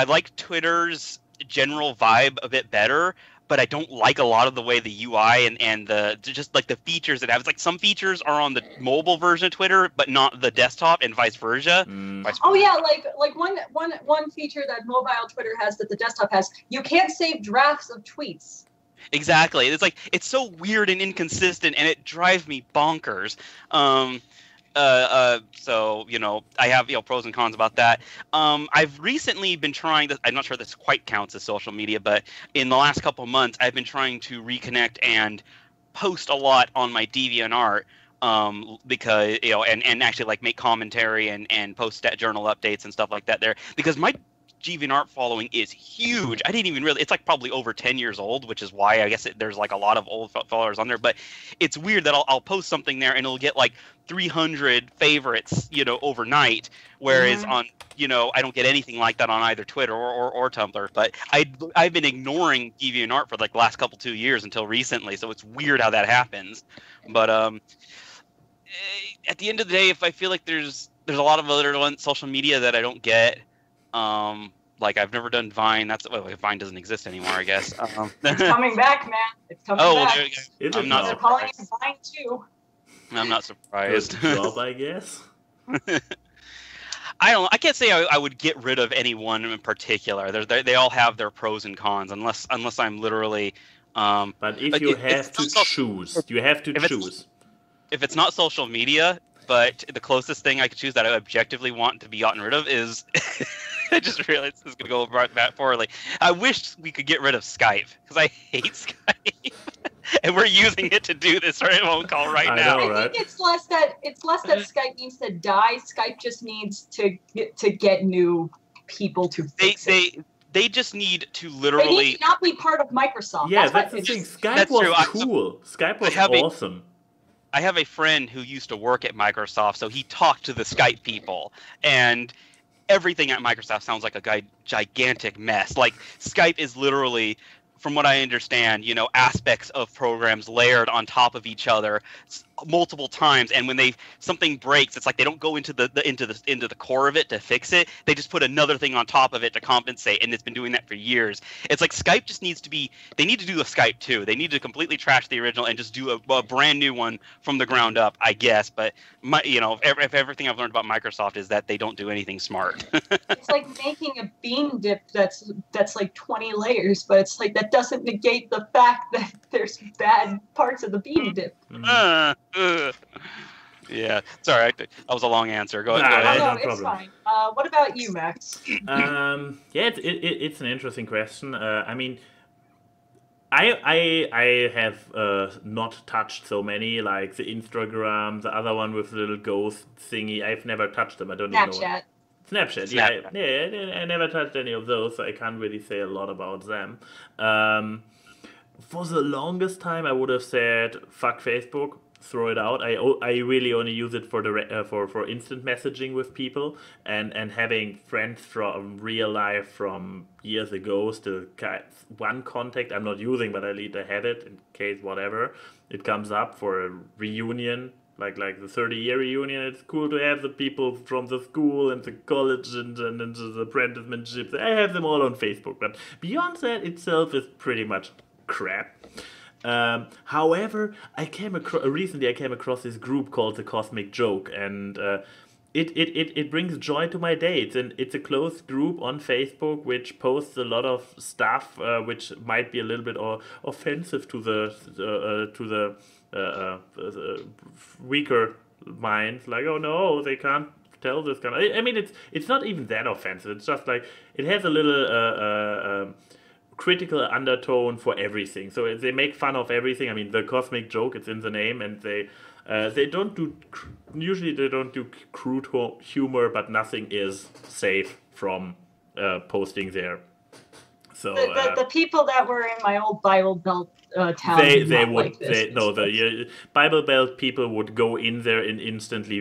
like Twitter's general vibe a bit better. but I don't like a lot of the way the UI and the just like the features it has. It's like some features are on the mobile version of Twitter, but not the desktop, and vice versa. Oh yeah, like one feature that mobile Twitter has that the desktop has. You can't save drafts of tweets. Exactly. It's like it's so weird and inconsistent, and it drives me bonkers. So I have pros and cons about that. I've recently been trying to. I'm not sure this quite counts as social media, but in the last couple of months, I've been trying to reconnect and post a lot on my DeviantArt. Because and actually like make commentary and post journal updates and stuff like that there, because my DeviantArt following is huge. I didn't even really. It's like probably over 10 years old, which is why I guess there's like a lot of old followers on there. But it's weird that I'll post something there and it'll get like 300 favorites, overnight. Whereas on I don't get anything like that on either Twitter or Tumblr. But I've been ignoring DeviantArt for like the last 2 years until recently. So it's weird how that happens. But at the end of the day, if I feel like there's a lot of other social media that I don't get. Like I've never done Vine. Vine doesn't exist anymore, I guess. It's coming back, man. It's coming back. There you go. I'm not They're calling it Vine too. I'm not surprised. Good job, I guess. I can't say I would get rid of any one in particular. They all have their pros and cons, unless I'm literally. But if you have to choose, you have to choose. If it's not social media, but the closest thing I could choose that I objectively want to be gotten rid of is. I just realized this is going to go right that poorly. I wish we could get rid of Skype, because I hate Skype. And we're using it to do this phone call now. I think it's less that Skype needs to die. Skype just needs to get new people to fix it. They just need to literally... They need to not be part of Microsoft. Yeah, that's the thing. Skype was cool. Skype was awesome. I have a friend who used to work at Microsoft, so he talked to the Skype people, and everything at Microsoft sounds like a gigantic mess. Like, Skype is literally, from what I understand, aspects of programs layered on top of each other multiple times, and when something breaks, it's like they don't go into the core of it to fix it. They just put another thing on top of it to compensate, and it's been doing that for years. It's like Skype just needs to be. They need to do a Skype too. They need to completely trash the original and just do a brand new one from the ground up, I guess. But if everything I've learned about Microsoft is that they don't do anything smart. It's like making a bean dip that's like 20 layers, but it's like that doesn't negate the fact that there's bad parts of the bean dip. Yeah, sorry, that was a long answer. Go ahead. No, it's fine. What about you, Max? It's an interesting question. I mean, I have not touched so many, like the Instagram, the other one with the little ghost thingy. I've never touched them. I don't even know. Snapchat, yeah. I never touched any of those, so I can't really say a lot about them. For the longest time, I would have said fuck Facebook, throw it out. I really only use it for for instant messaging with people and having friends from real life from years ago. Still, one contact I'm not using, but at least I have it in case whatever it comes up for a reunion. Like the 30-year reunion, it's cool to have the people from the school and the college and the apprenticeships. I have them all on Facebook, but beyond that itself is pretty much crap. However, recently I came across this group called The Cosmic Joke, and it brings joy to my day. It's a closed group on Facebook which posts a lot of stuff which might be a little bit offensive to the weaker minds, like, oh no, they can't tell this kind of. I mean, it's not even that offensive. It's just like it has a little critical undertone for everything. So they make fun of everything. I mean, the cosmic joke, it's in the name, and they don't do crude humor, but nothing is safe from posting there. So the people that were in my old Bible Belt town, they would the Bible Belt people would go in there and instantly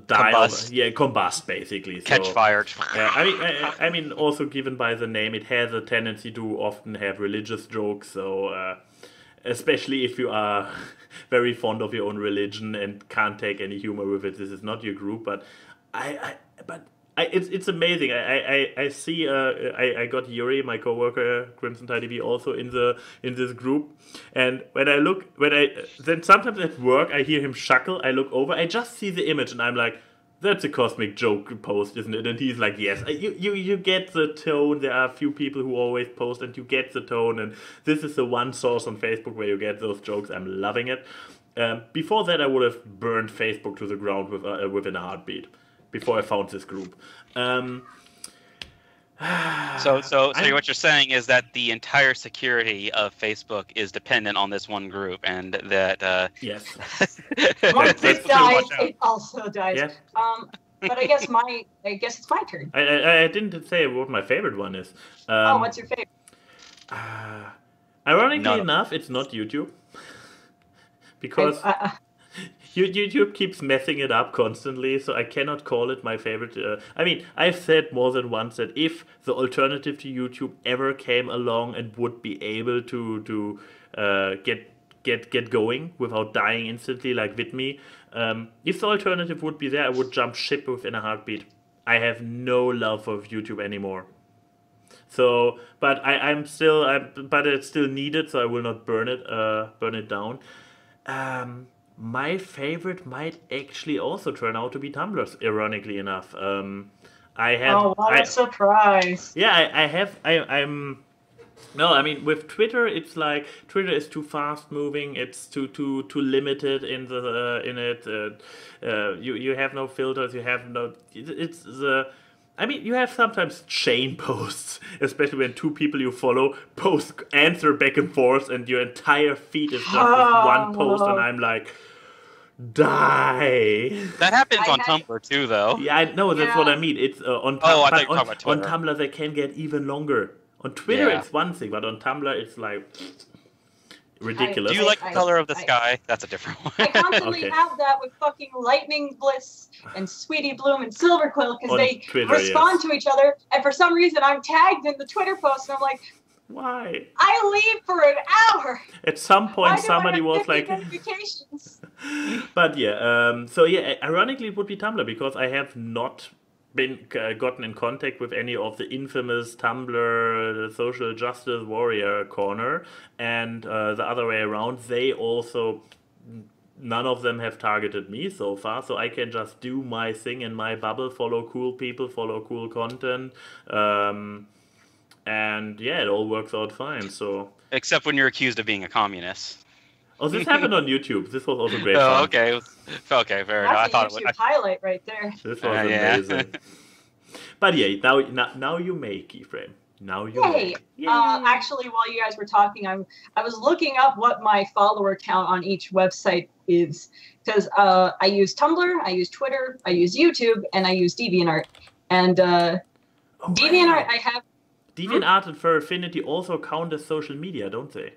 combust basically. So, catch fire. I mean, also given by the name, it has a tendency to often have religious jokes. So especially if you are very fond of your own religion and can't take any humor with it, this is not your group. But It's amazing. I see. I got Yuri, my coworker, Crimson Tide TV, also in this group. And then sometimes at work I hear him chuckle. I look over. I just see the image, and I'm like, "That's a cosmic joke post, isn't it?" And he's like, "Yes." You get the tone. There are a few people who always post, and you get the tone. And this is the one source on Facebook where you get those jokes. I'm loving it. Before that, I would have burned Facebook to the ground within a heartbeat. Before I found this group. So what you're saying is that the entire security of Facebook is dependent on this one group, and that yes. Once it dies, it also dies. Yes. But I guess it's my turn. I didn't say what my favorite one is. What's your favorite? Ironically enough, it's not YouTube. Because YouTube keeps messing it up constantly, so I cannot call it my favorite. I mean, I've said more than once that if the alternative to YouTube ever came along and would be able to get going without dying instantly, like Vidme, if the alternative would be there, I would jump ship within a heartbeat. I have no love for YouTube anymore. So, but but it's still needed, so I will not burn it down. My favorite might actually also turn out to be Tumblr's, ironically enough. I have. Oh, what a surprise! Yeah, I'm. No, I mean with Twitter, it's like Twitter is too fast moving. It's too limited in it. You have no filters. You have no. It's the. I mean, you have sometimes chain posts, especially when two people you follow answer back and forth, and your entire feed is just this one post, and I'm like, die. That happens on Tumblr too, though. Yeah, I know. That's what I mean. It's on Tumblr. Oh, I thought you were talking about Twitter. On Tumblr, they can get even longer. On Twitter, it's one thing, but on Tumblr, it's like ridiculous. Do you like the color of the sky? That's a different one. I constantly have that with fucking Lightning Bliss and Sweetie Bloom and Silverquill because they respond to each other, and for some reason I'm tagged in the Twitter post, and I'm like, why? I leave for an hour. At some point, somebody was like, notifications? But yeah, so yeah, ironically, it would be Tumblr because I have not been gotten in contact with any of the infamous Tumblr social justice warrior corner, and the other way around. They also, none of them have targeted me so far, so I can just do my thing in my bubble, follow cool people, follow cool content, and yeah, it all works out fine. So except when you're accused of being a communist. Oh, this happened on YouTube. This was also great fun. Oh, okay. Okay, fair enough. I thought it was highlight right there. This was amazing. But yeah, now you may, Keyframe. Now you may. Actually, while you guys were talking, I was looking up what my follower count on each website is. Because I use Tumblr, I use Twitter, I use YouTube, and I use DeviantArt. And DeviantArt, I have... DeviantArt and Furfinity also count as social media, don't they?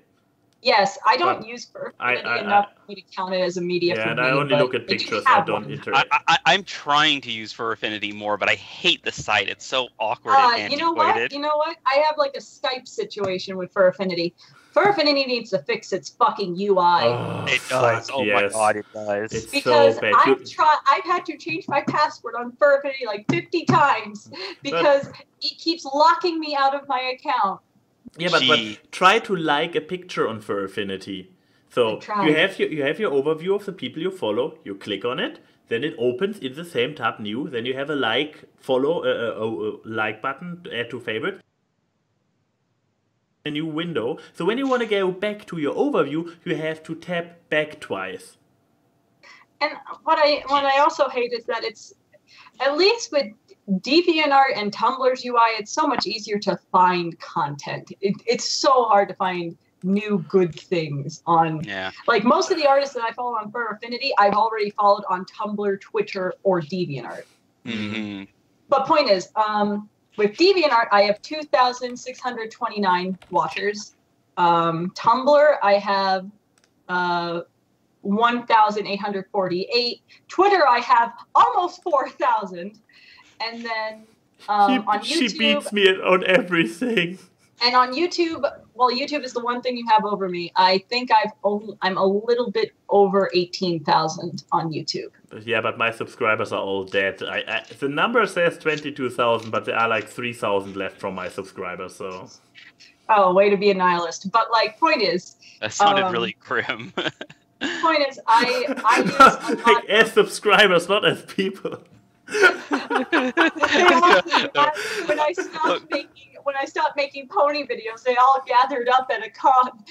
Yes, I don't use Furfinity enough for me to count it as a media for me. And I only look at pictures, I don't interact. I'm trying to use Furfinity more, but I hate the site. It's so awkward and antiquated. You know what? I have like a Skype situation with Furfinity. Furfinity needs to fix its fucking UI. Oh, it does. Oh my god, it does. It's because so bad. I've had to change my password on Furfinity like 50 times because it keeps locking me out of my account. Yeah, but try to like a picture on Furfinity. So you have your overview of the people you follow. You click on it, then it opens in the same tab new. Then you have a like button, add to favorite. A new window. So when you want to go back to your overview, you have to tap back twice. And what I also hate is that it's, at least with DeviantArt and Tumblr's UI, it's so much easier to find content. It's so hard to find new good things on. Yeah. Like most of the artists that I follow on Furfinity, I've already followed on Tumblr, Twitter, or DeviantArt. Mm-hmm. But point is, with DeviantArt, I have 2,629 watchers. Tumblr, I have 1,848. Twitter, I have almost 4,000. And then on YouTube... She beats me on everything. And on YouTube, YouTube is the one thing you have over me. I think I'm a little bit over 18,000 on YouTube. Yeah, but my subscribers are all dead. The number says 22,000, but there are like 3,000 left from my subscribers, so... Oh, way to be a nihilist. But, like, point is... That sounded really grim. Point is, I use a lot like, as subscribers, not as people. When I stopped making pony videos, they all gathered up at a con,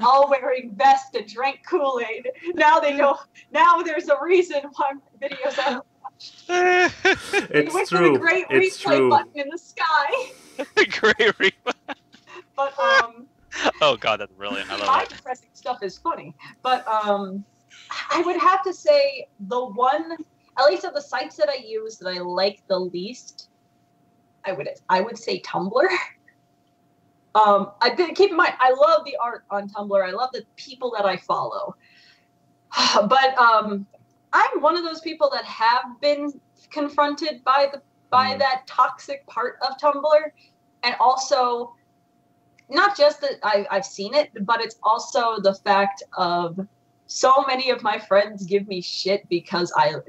all wearing vests and drank Kool-Aid. Now they know. Now there's a reason why videos are watched. It's wait true. for the great It's replay true. button in the sky. Great replay. But Oh god, that's brilliant. I love my it. depressing stuff is funny. But I would have to say the one, at least of the sites that I use that I like the least, I would say Tumblr. Keep in mind, I love the art on Tumblr. I love the people that I follow. But I'm one of those people that have been confronted by that toxic part of Tumblr, and also not just that I've seen it, but it's also the fact of so many of my friends give me shit because I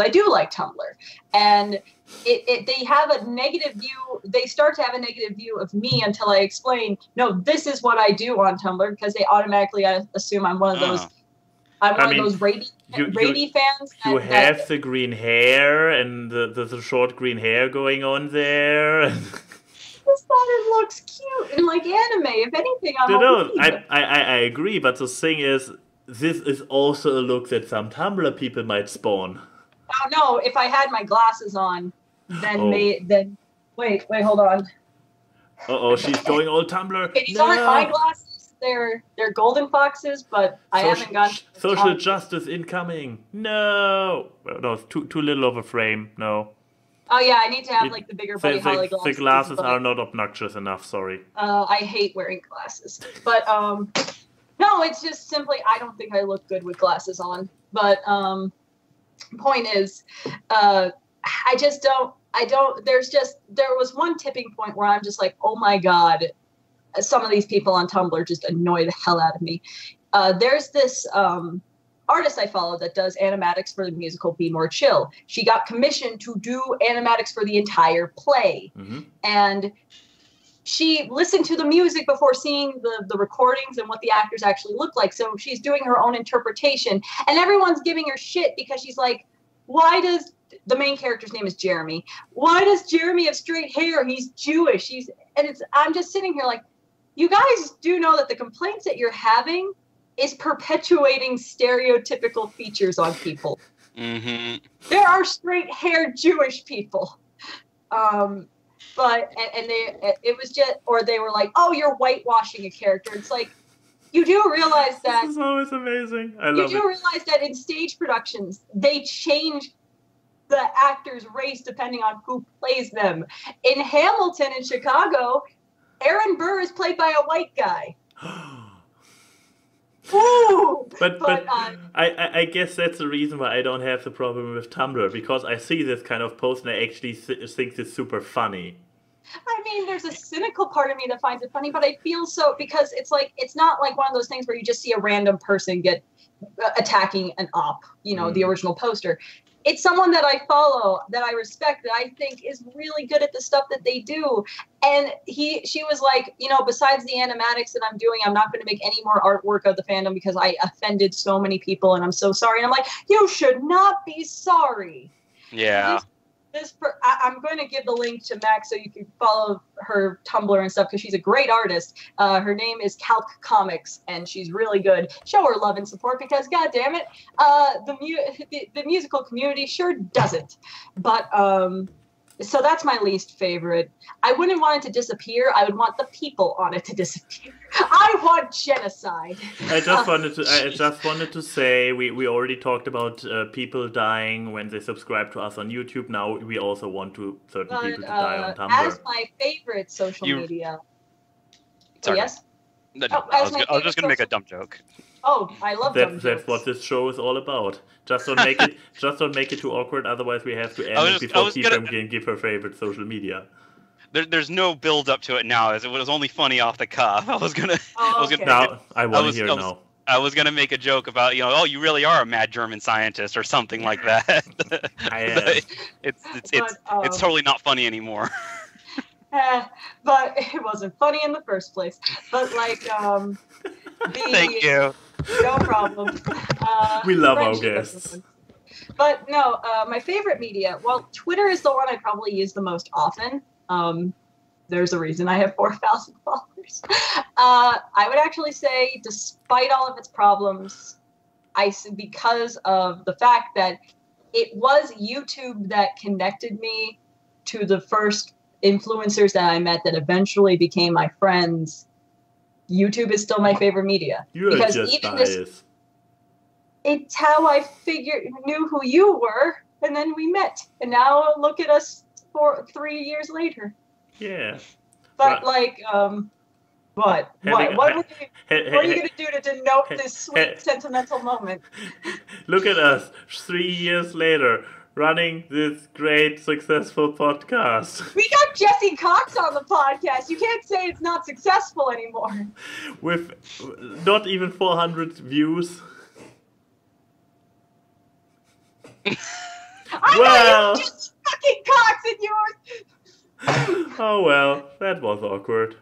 do like Tumblr, and they have a negative view. They start to have a negative view of me until I explain, no, this is what I do on Tumblr, because they automatically assume I'm one of those. I'm one of those Rady fans. You have the green hair and the short green hair going on there. Just thought it looks cute and like anime. If anything, I agree, but the thing is, this is also a look that some Tumblr people might spawn. Oh no! If I had my glasses on, then wait, hold on. She's going all Tumblr. These aren't my glasses. They're golden foxes, but I haven't gone. Social justice incoming. No, too little of a frame. No. Oh yeah, I need to have like the bigger Buddy Holly glasses. The glasses are not obnoxious enough. Sorry. I hate wearing glasses, but no, it's just simply I don't think I look good with glasses on. But point is, I just don't. There was one tipping point where I'm just like, oh my god, some of these people on Tumblr just annoy the hell out of me. There's this artist I follow that does animatics for the musical Be More Chill. She got commissioned to do animatics for the entire play. Mm-hmm. And she listened to the music before seeing the recordings and what the actors actually look like. So she's doing her own interpretation. And everyone's giving her shit because she's like, why does... The main character's name is Jeremy. Why does Jeremy have straight hair? He's Jewish. I'm just sitting here like, you guys do know that the complaints that you're having is perpetuating stereotypical features on people. Mm-hmm. There are straight-haired Jewish people. It was just, or they were like, oh, you're whitewashing a character. It's like, you do realize that... This is always amazing. I love it. You do realize that in stage productions, they change the actor's race depending on who plays them. In Hamilton in Chicago, Aaron Burr is played by a white guy. Ooh! But I guess that's the reason why I don't have the problem with Tumblr, because I see this kind of post and I actually think it's super funny. I mean, there's a cynical part of me that finds it funny, but I feel so, because it's like, it's not like one of those things where you just see a random person get attacking an op, the original poster. It's someone that I follow, that I respect, that I think is really good at the stuff that they do. And she was like, besides the animatics that I'm doing, I'm not going to make any more artwork of the fandom because I offended so many people and I'm so sorry. And I'm like, you should not be sorry. Yeah. I'm going to give the link to Max so you can follow her Tumblr and stuff because she's a great artist. Her name is Calc Comics, and she's really good. Show her love and support because, god damn it, the musical community sure doesn't. But so that's my least favorite. I wouldn't want it to disappear. I would want the people on it to disappear. I want genocide. I just wanted to say we already talked about people dying when they subscribe to us on YouTube. Now we also want certain people to die on Tumblr. As my favorite social media. Sorry. Yes? No, I was just going to make a dumb joke. Oh, I love dumb jokes. That's what this show is all about. Just don't make it too awkward. Otherwise, we have to end it before Keyframe can give her favorite social media. there's no build up to it now, as it was only funny off the cuff. I was gonna Now I want to hear it now. I was gonna make a joke about, oh, you really are a mad German scientist or something like that. I am. It's totally not funny anymore. But it wasn't funny in the first place. But like, Thank you. No problem. We love our friendship guests. But no, my favorite media. Well, Twitter is the one I probably use the most often. There's a reason I have 4,000 followers. I would actually say, despite all of its problems, because of the fact that it was YouTube that connected me to the first influencers that I met that eventually became my friends, YouTube is still my favorite media. You're because just even biased. It's how I knew who you were, and then we met. And now look at us 3 years later. Yeah. But like, what? What are you going to do to denote this sweet, sentimental moment? Look at us, 3 years later, running this great, successful podcast. We got Jesse Cox on the podcast. You can't say it's not successful anymore. With not even 400 views. I know you just fucking Cox and yours. Oh well, that was awkward.